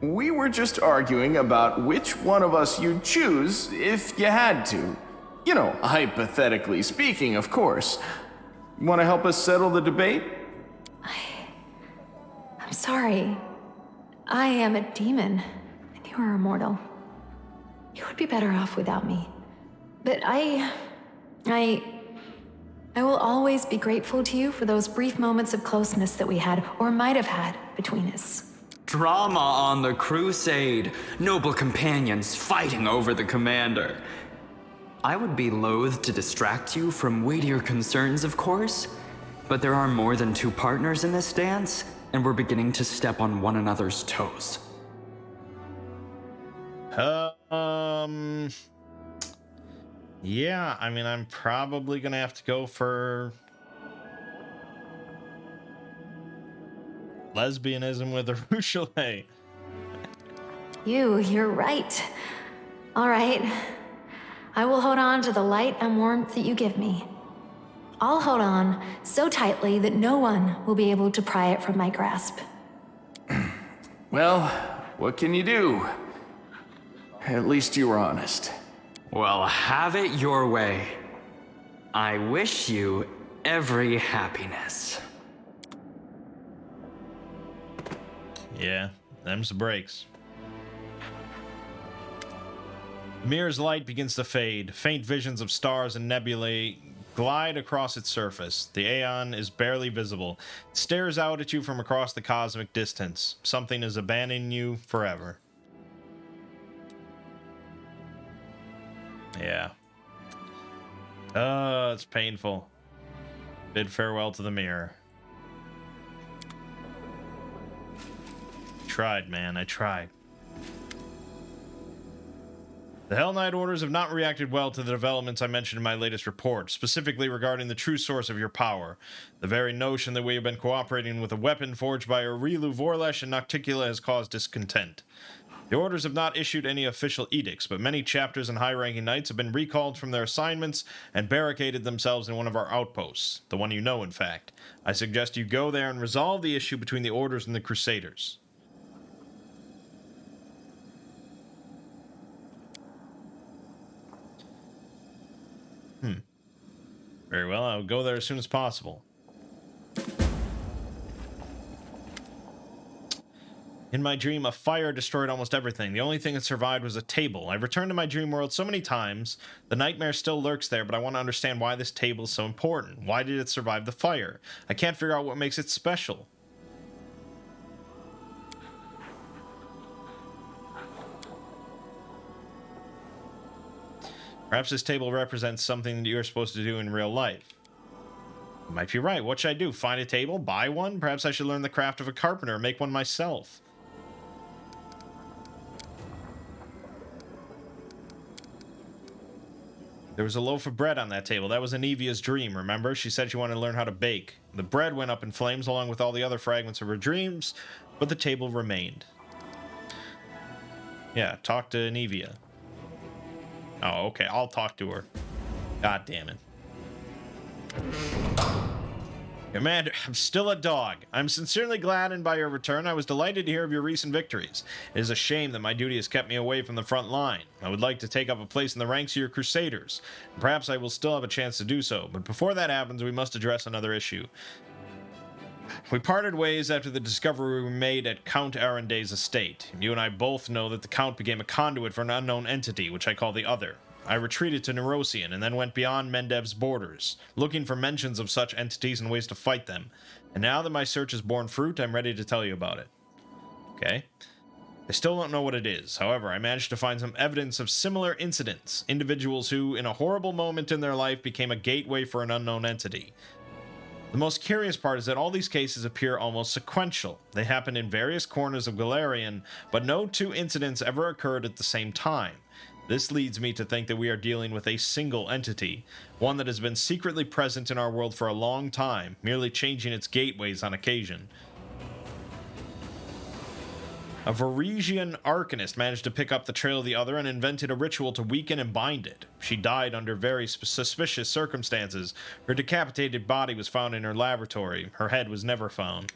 We were just arguing about which one of us you'd choose if you had to. You know, hypothetically speaking, of course. Want to help us settle the debate? I'm sorry. I am a demon, and you are immortal. You would be better off without me. But I will always be grateful to you for those brief moments of closeness that we had, or might have had, between us. Drama on the crusade. Noble companions fighting over the commander. I would be loath to distract you from weightier concerns, of course, but there are more than two partners in this dance, and we're beginning to step on one another's toes. Yeah, I mean, I'm probably gonna have to go for lesbianism with a Rouchelet. You're right. All right. I will hold on to the light and warmth that you give me. I'll hold on so tightly that no one will be able to pry it from my grasp. Well, what can you do? At least you were honest. Well, have it your way. I wish you every happiness. Yeah, them's the breaks. The mirror's light begins to fade. Faint visions of stars and nebulae glide across its surface. The Aeon is barely visible. It stares out at you from across the cosmic distance. Something is abandoning you forever. Yeah. It's painful. Bid farewell to the mirror. Tried, man. I tried. The Hell Knight orders have not reacted well to the developments I mentioned in my latest report, specifically regarding the true source of your power. The very notion that we have been cooperating with a weapon forged by Aurilu Vorlesh and Nocticula has caused discontent. The orders have not issued any official edicts, but many chapters and high-ranking knights have been recalled from their assignments and barricaded themselves in one of our outposts. The one you know, in fact. I suggest you go there and resolve the issue between the orders and the Crusaders. Very well, I'll go there as soon as possible. In my dream, a fire destroyed almost everything. The only thing that survived was a table. I've returned to my dream world so many times. The nightmare still lurks there, but I want to understand why this table is so important. Why did it survive the fire? I can't figure out what makes it special. Perhaps this table represents something that you're supposed to do in real life. Might be right. What should I do? Find a table? Buy one? Perhaps I should learn the craft of a carpenter and make one myself. There was a loaf of bread on that table. That was Anevia's dream, remember? She said she wanted to learn how to bake. The bread went up in flames along with all the other fragments of her dreams, but the table remained. Yeah, talk to Anevia. Oh, okay. I'll talk to her. God damn it. Commander, I'm still a dog. I'm sincerely gladdened by your return. I was delighted to hear of your recent victories. It is a shame that my duty has kept me away from the front line. I would like to take up a place in the ranks of your crusaders. Perhaps I will still have a chance to do so, but before that happens, we must address another issue. We parted ways after the discovery we made at Count Arenday's estate. You and I both know that the Count became a conduit for an unknown entity, which I call the Other. I retreated to Nerosian and then went beyond Mendev's borders, looking for mentions of such entities and ways to fight them. And now that my search has borne fruit, I'm ready to tell you about it. Okay. I still don't know what it is. However, I managed to find some evidence of similar incidents. Individuals who, in a horrible moment in their life, became a gateway for an unknown entity. The most curious part is that all these cases appear almost sequential. They happen in various corners of Galarian, but no two incidents ever occurred at the same time. This leads me to think that we are dealing with a single entity, one that has been secretly present in our world for a long time, merely changing its gateways on occasion. A Varisian arcanist managed to pick up the trail of the Other and invented a ritual to weaken and bind it. She died under very suspicious circumstances. Her decapitated body was found in her laboratory. Her head was never found.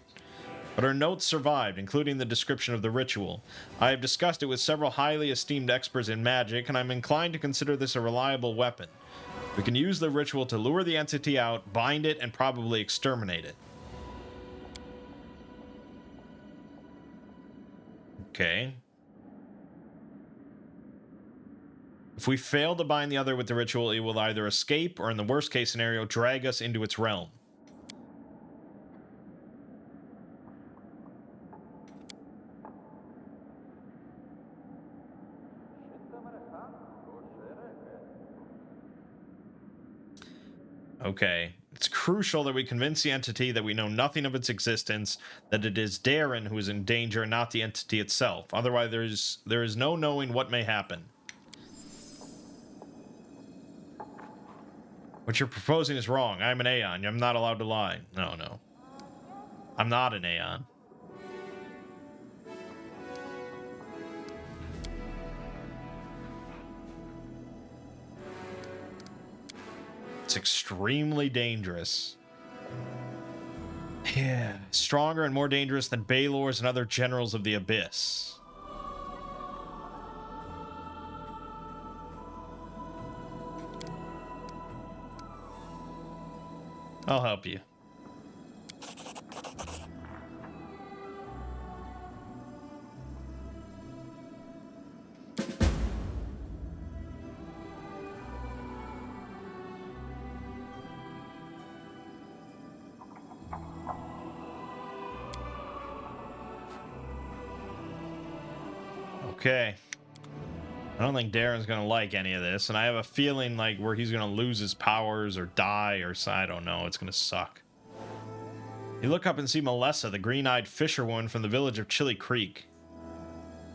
But her notes survived, including the description of the ritual. I have discussed it with several highly esteemed experts in magic, and I'm inclined to consider this a reliable weapon. We can use the ritual to lure the entity out, bind it, and probably exterminate it. Okay. If we fail to bind the Other with the ritual, it will either escape or, in the worst case scenario, drag us into its realm. Okay. It's crucial that we convince the entity that we know nothing of its existence, that it is Darren who is in danger and not the entity itself. Otherwise, there is no knowing what may happen. What you're proposing is wrong. I'm an Aeon. I'm not allowed to lie. No. I'm not an Aeon. It's extremely dangerous. Yeah. Stronger and more dangerous than Baelors and other generals of the Abyss. I'll help you. Okay. I don't think Darren's gonna like any of this, and I have a feeling like where he's gonna lose his powers or die or I don't know. It's gonna suck. You look up and see Melessa, the green-eyed fisherwoman from the village of Chili Creek.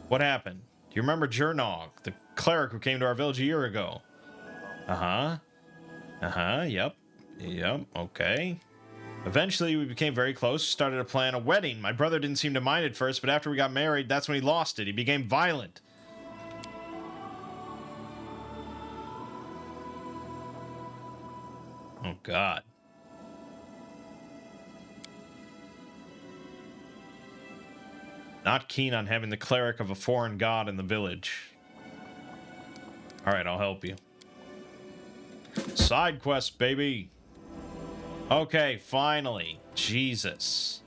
What happened? Do you remember Jernog, the cleric who came to our village a year ago? Yep, okay. Eventually, we became very close, started to plan a wedding. My brother didn't seem to mind at first, but after we got married, that's when he lost it. He became violent. Oh, God. Not keen on having the cleric of a foreign god in the village. Alright, I'll help you. Side quest, baby. Okay, finally. Jesus.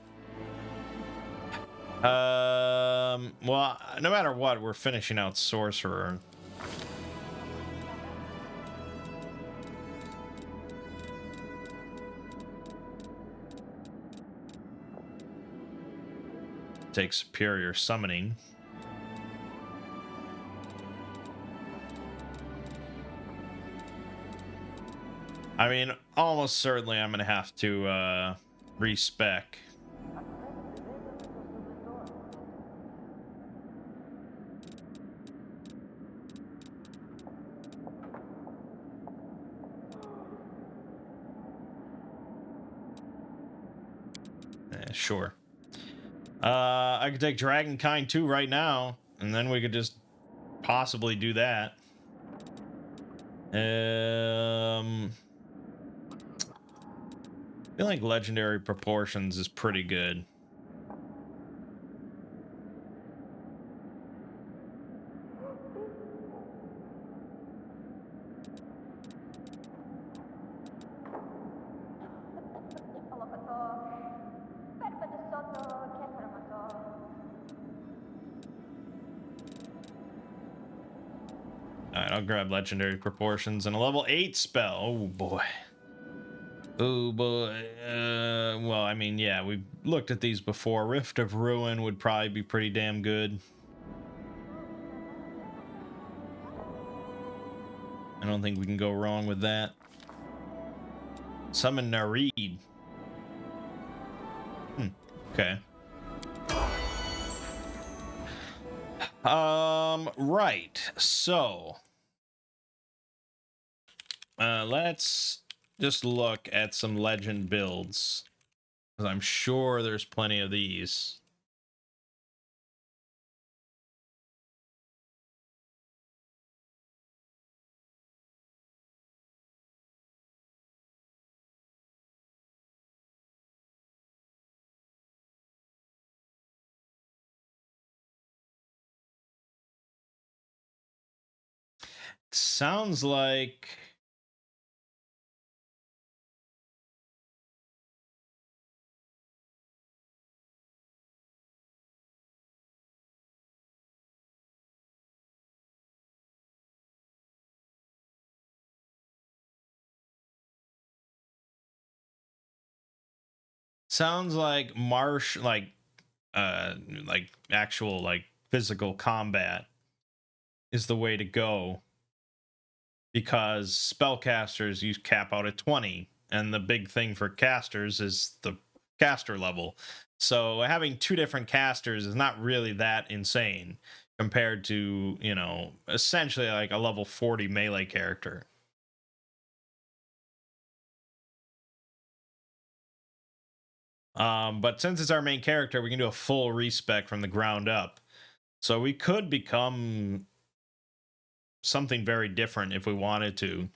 Well, no matter what, we're finishing out Sorcerer. Take Superior Summoning. I mean, almost certainly I'm gonna have to respec. Sure. I could take Dragonkind 2 right now, and then we could just possibly do that. I feel like Legendary Proportions is pretty good. Alright, I'll grab Legendary Proportions and a level 8 spell. Oh boy. Oh boy. Well, I mean, yeah, we've looked at these before. Rift of Ruin would probably be pretty damn good. I don't think we can go wrong with that. Summon Nareed. Okay. Right. So, let's just look at some legend builds, because I'm sure there's plenty of these. Sounds like marsh, like actual like physical combat is the way to go, because spellcasters use cap out at 20, and the big thing for casters is the caster level. So having two different casters is not really that insane compared to, you know, essentially like a level 40 melee character. But since it's our main character, we can do a full respec from the ground up. So we could become something very different if we wanted to.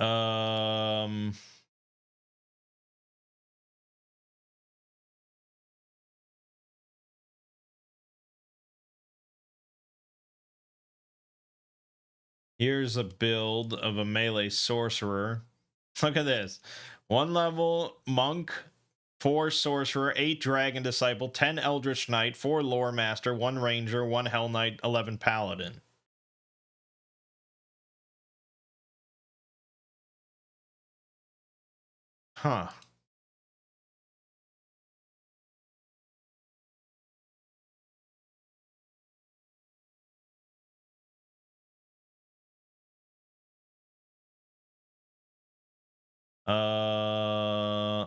Um, Here's a build of a melee sorcerer. Look at this. 1 level monk, 4 sorcerer, 8 dragon disciple, 10 eldritch knight, 4 lore master, 1 ranger, 1 hell knight, 11 paladin. Huh.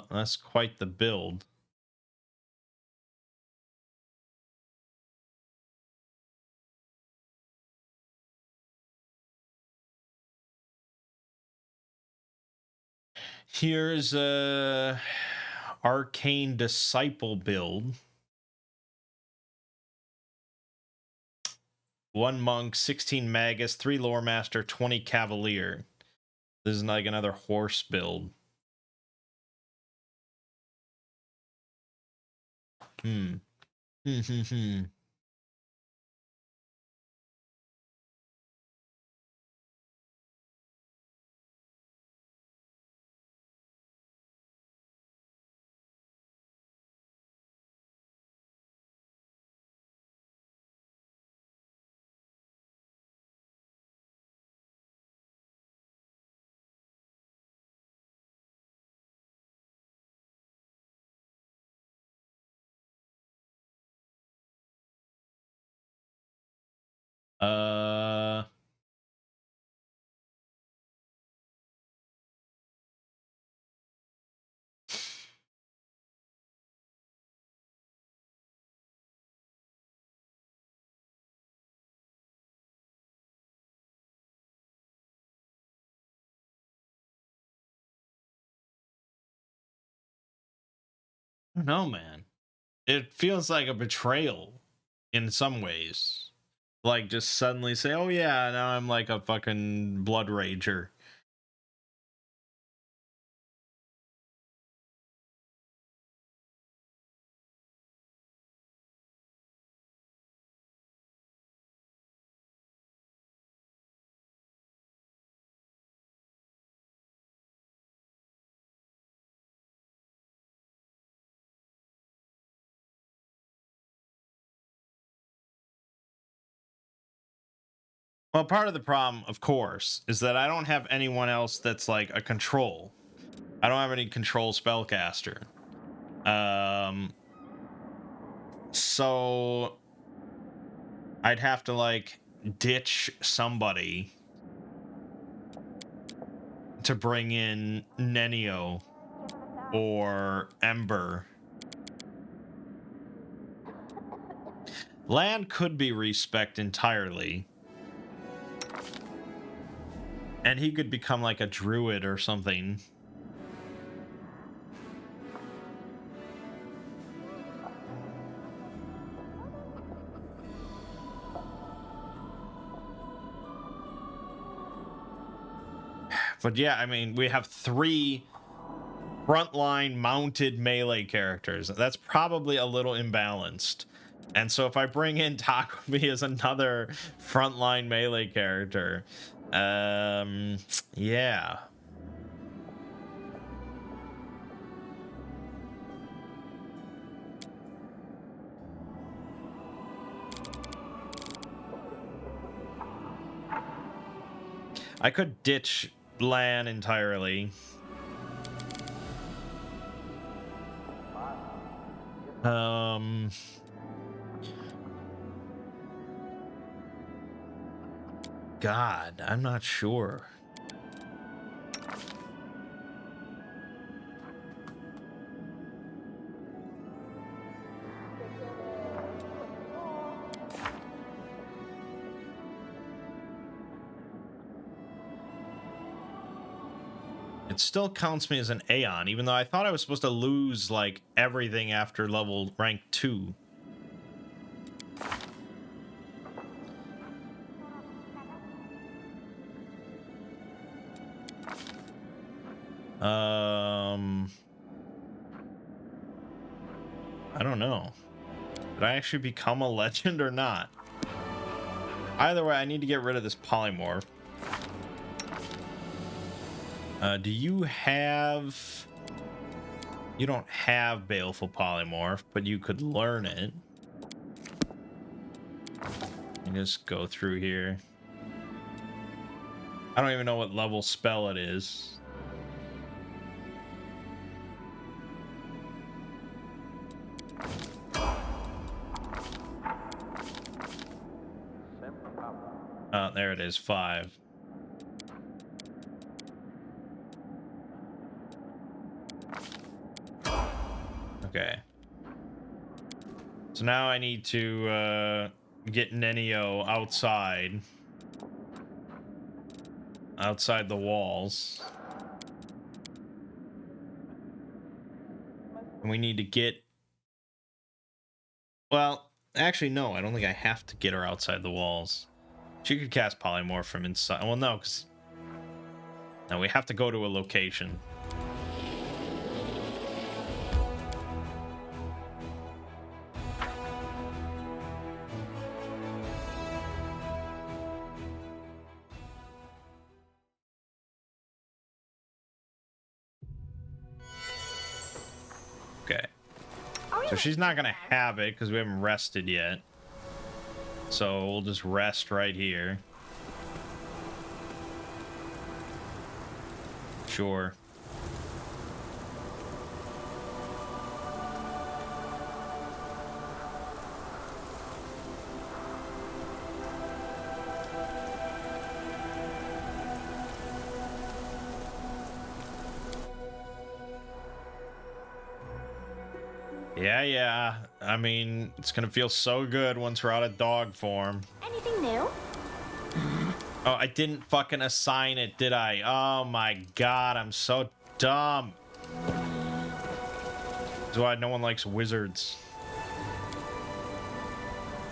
That's quite the build. Here's a arcane disciple build. 1 monk, 16 magus, 3 lore master, 20 cavalier. This is like another horse build. Hmm. Uh... No, man. It feels like a betrayal in some ways. Like, just suddenly say, oh yeah, now I'm like a fucking blood rager. Well, part of the problem, of course, is that I don't have anyone else that's like a control. I don't have any control spellcaster. So I'd have to like ditch somebody to bring in Nenio or Ember. Land could be respec'd entirely. And he could become like a druid or something. But yeah, I mean, we have 3 frontline mounted melee characters. That's probably a little imbalanced. And so if I bring in Takumi as another frontline melee character, yeah. I could ditch Lan entirely. God, I'm not sure. It still counts me as an Aeon, even though I thought I was supposed to lose like everything after level rank 2. I don't know. Did I actually become a legend or not? Either way, I need to get rid of this polymorph. Do you have... You don't have Baleful Polymorph, but you could learn it. And just go through here. I don't even know what level spell it is. There it is, 5. Okay. So now I need to get Nenio outside the walls. And we need to get... Well, actually, no, I don't think I have to get her outside the walls. She could cast Polymorph from inside. Well, no, because... No, we have to go to a location. Okay. So she's not going to have it because we haven't rested yet. So we'll just rest right here. Sure. Yeah. I mean, it's gonna feel so good once we're out of dog form. Anything new? Oh, I didn't fucking assign it, did I? Oh my god, I'm so dumb. That's why no one likes wizards.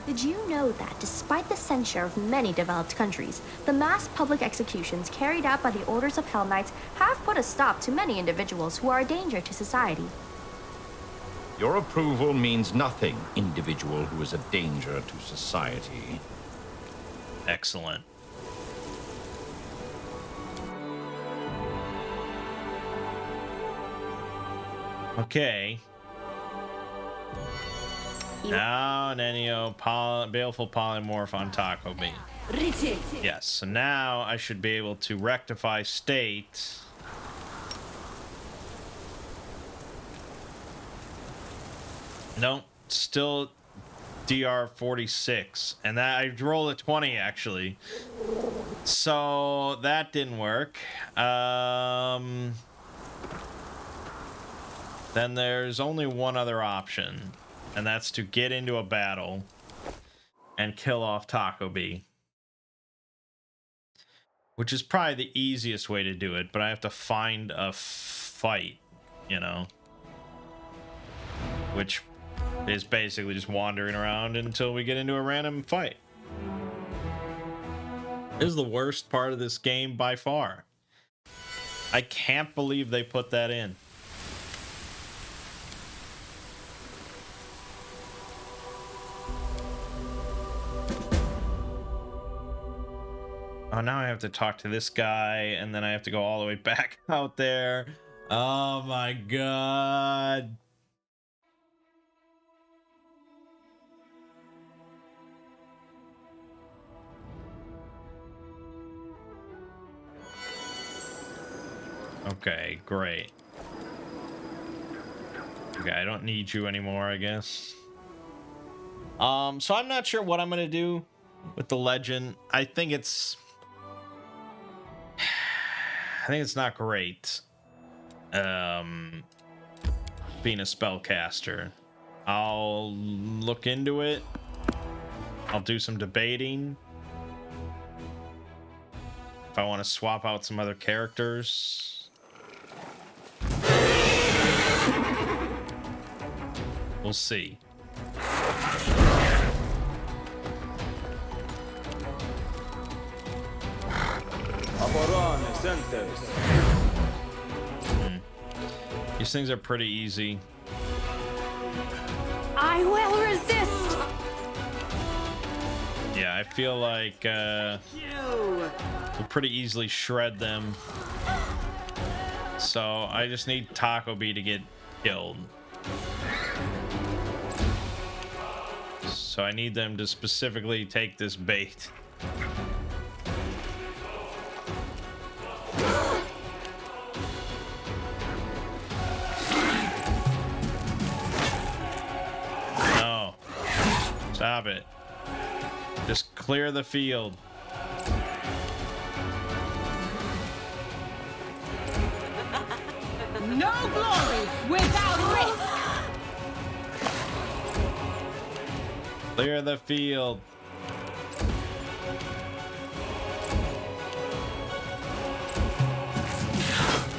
Did you know that, despite the censure of many developed countries, the mass public executions carried out by the Orders of Hell Knights have put a stop to many individuals who are a danger to society? Your approval means nothing, individual who is a danger to society. Excellent. Okay. Now, Nenio, baleful polymorph on Taco Bean. Yes, so now I should be able to rectify state. Nope, still DR 46, and that I rolled a 20 actually. So that didn't work. Then there's only one other option, and that's to get into a battle and kill off Taco Bee. Which is probably the easiest way to do it, but I have to find a fight, you know? Which is basically just wandering around until we get into a random fight. This is the worst part of this game by far. I can't believe they put that in. Oh, now I have to talk to this guy, and then I have to go all the way back out there. Oh my god. Okay, great. Okay, I don't need you anymore, I guess. So I'm not sure what I'm gonna do with the legend. I think it's not great. Being a spellcaster. I'll look into it. I'll do some debating. If I want to swap out some other characters. We'll see. These things are pretty easy. I will resist! Yeah, I feel like we'll pretty easily shred them. So I just need Taco Bee to get killed. So I need them to specifically take this bait. No. Stop it. Just clear the field. No glory without risk! Clear the field.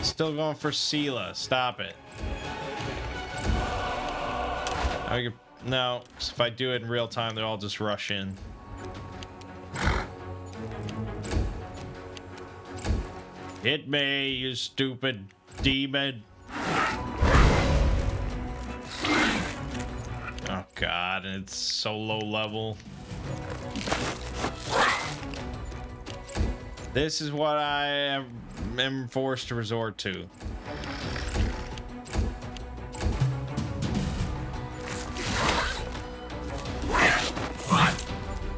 Still going for Sela. Stop it. No, if I do it in real time, they'll all just rush in. Hit me, you stupid demon. Oh god, and it's so low level. This is what I am forced to resort to.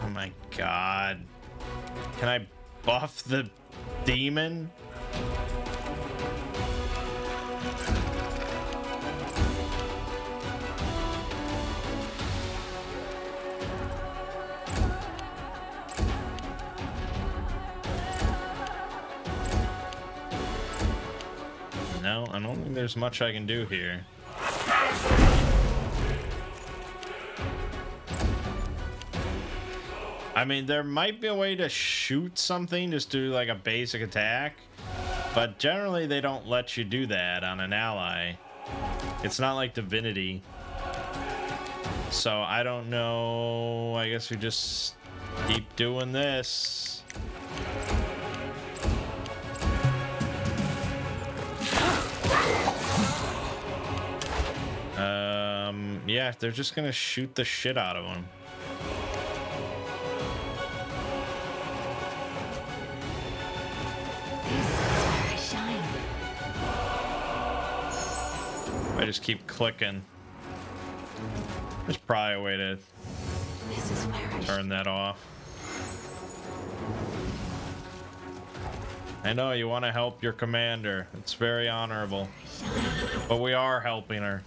Oh my god. Can I buff the demon? No, I don't think there's much I can do here. I mean, there might be a way to shoot something, just do like a basic attack, but generally they don't let you do that on an ally. It's not like Divinity. So I don't know. I guess we just keep doing this. Yeah, they're just gonna shoot the shit out of him. I just keep clicking. There's probably a way to turn that off. I know you want to help your commander. It's very honorable. But we are helping her.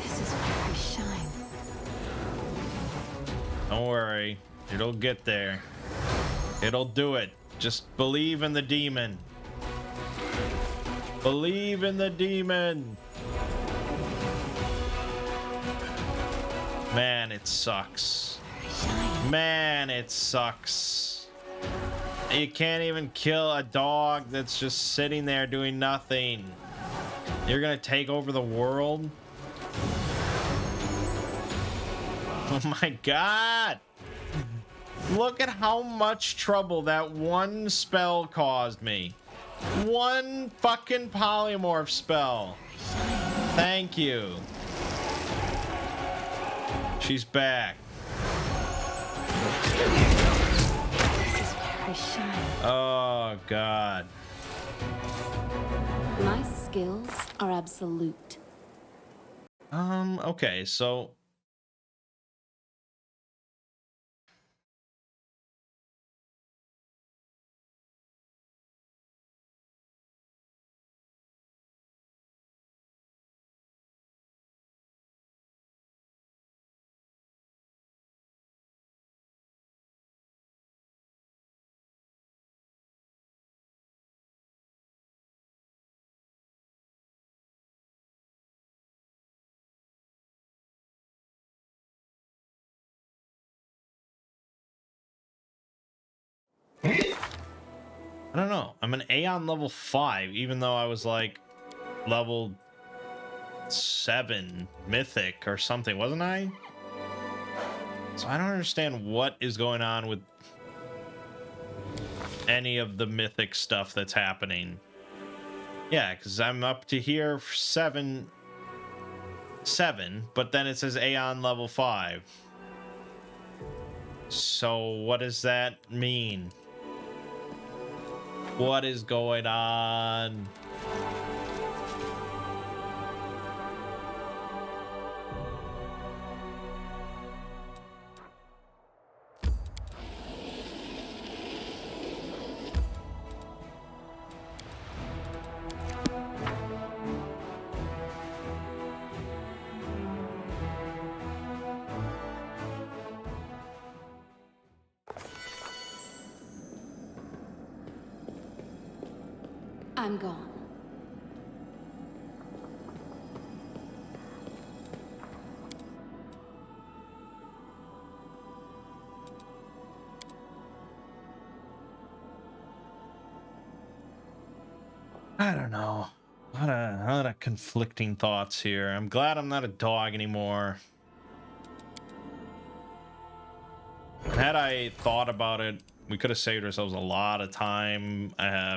This is where I shine. Don't worry. It'll get there. It'll do it. Just believe in the demon. Believe in the demon. Man, it sucks. Man, it sucks. You can't even kill a dog that's just sitting there doing nothing. You're gonna take over the world? Oh my god! Look at how much trouble that one spell caused me. One fucking polymorph spell. Thank you. She's back. Oh, God. My skills are absolute. Okay, so... I don't know. I'm an Aeon level 5, even though I was like level 7 mythic or something, wasn't I? So I don't understand what is going on with any of the mythic stuff that's happening. Yeah, because I'm up to here 7, but then it says Aeon level 5. So what does that mean? What is going on? I'm gone. I don't know. A lot of conflicting thoughts here. I'm glad I'm not a dog anymore. Had I thought about it, we could have saved ourselves a lot of time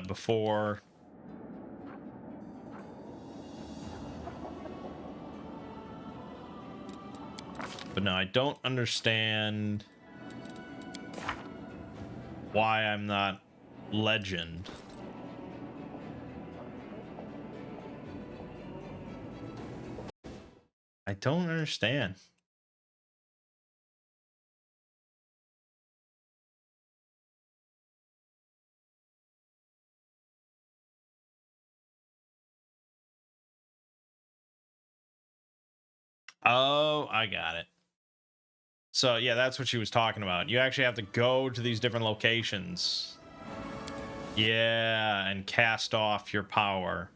before. But no, I don't understand why I'm not legend. I don't understand. Oh, I got it. So, yeah, that's what she was talking about. You actually have to go to these different locations. Yeah, and cast off your power.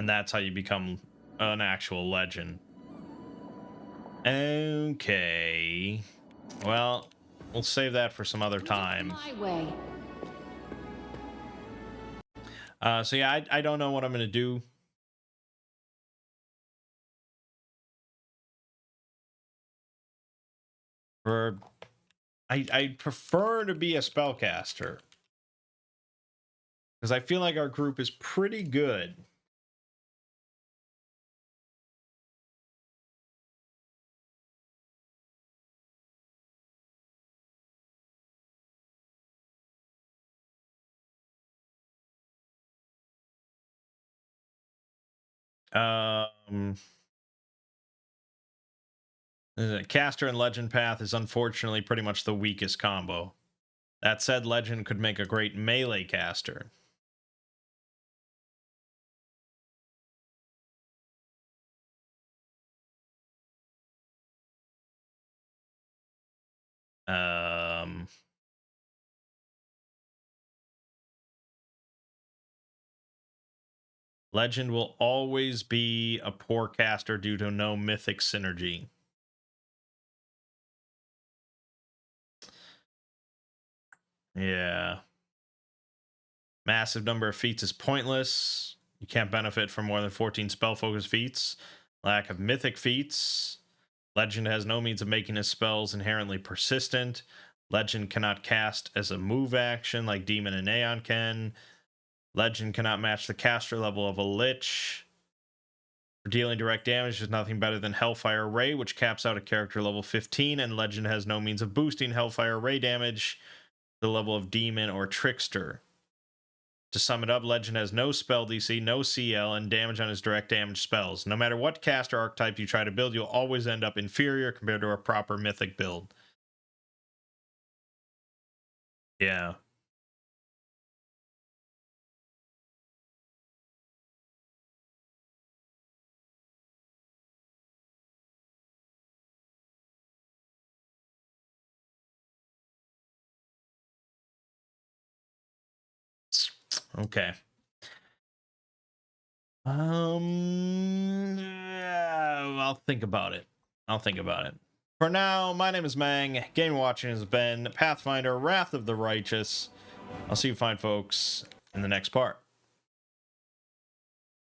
And that's how you become an actual legend. Okay. Well, we'll save that for some other time. My way. So yeah, I don't know what I'm gonna do. I prefer to be a spellcaster. Because I feel like our group is pretty good. Caster and Legend Path is unfortunately pretty much the weakest combo. That said, Legend could make a great melee caster. Legend will always be a poor caster due to no mythic synergy. Yeah. Massive number of feats is pointless. You can't benefit from more than 14 spell focus feats. Lack of mythic feats. Legend has no means of making his spells inherently persistent. Legend cannot cast as a move action like Demon and Aeon can. Legend cannot match the caster level of a Lich. For dealing direct damage, there's nothing better than Hellfire Ray, which caps out at character level 15, and Legend has no means of boosting Hellfire Ray damage to the level of Demon or Trickster. To sum it up, Legend has no spell DC, no CL, and damage on his direct damage spells. No matter what caster archetype you try to build, you'll always end up inferior compared to a proper mythic build. Yeah. Okay. Yeah, I'll think about it. For now, my name is Mangg. Game watching has been Pathfinder, Wrath of the Righteous. I'll see you fine folks in the next part.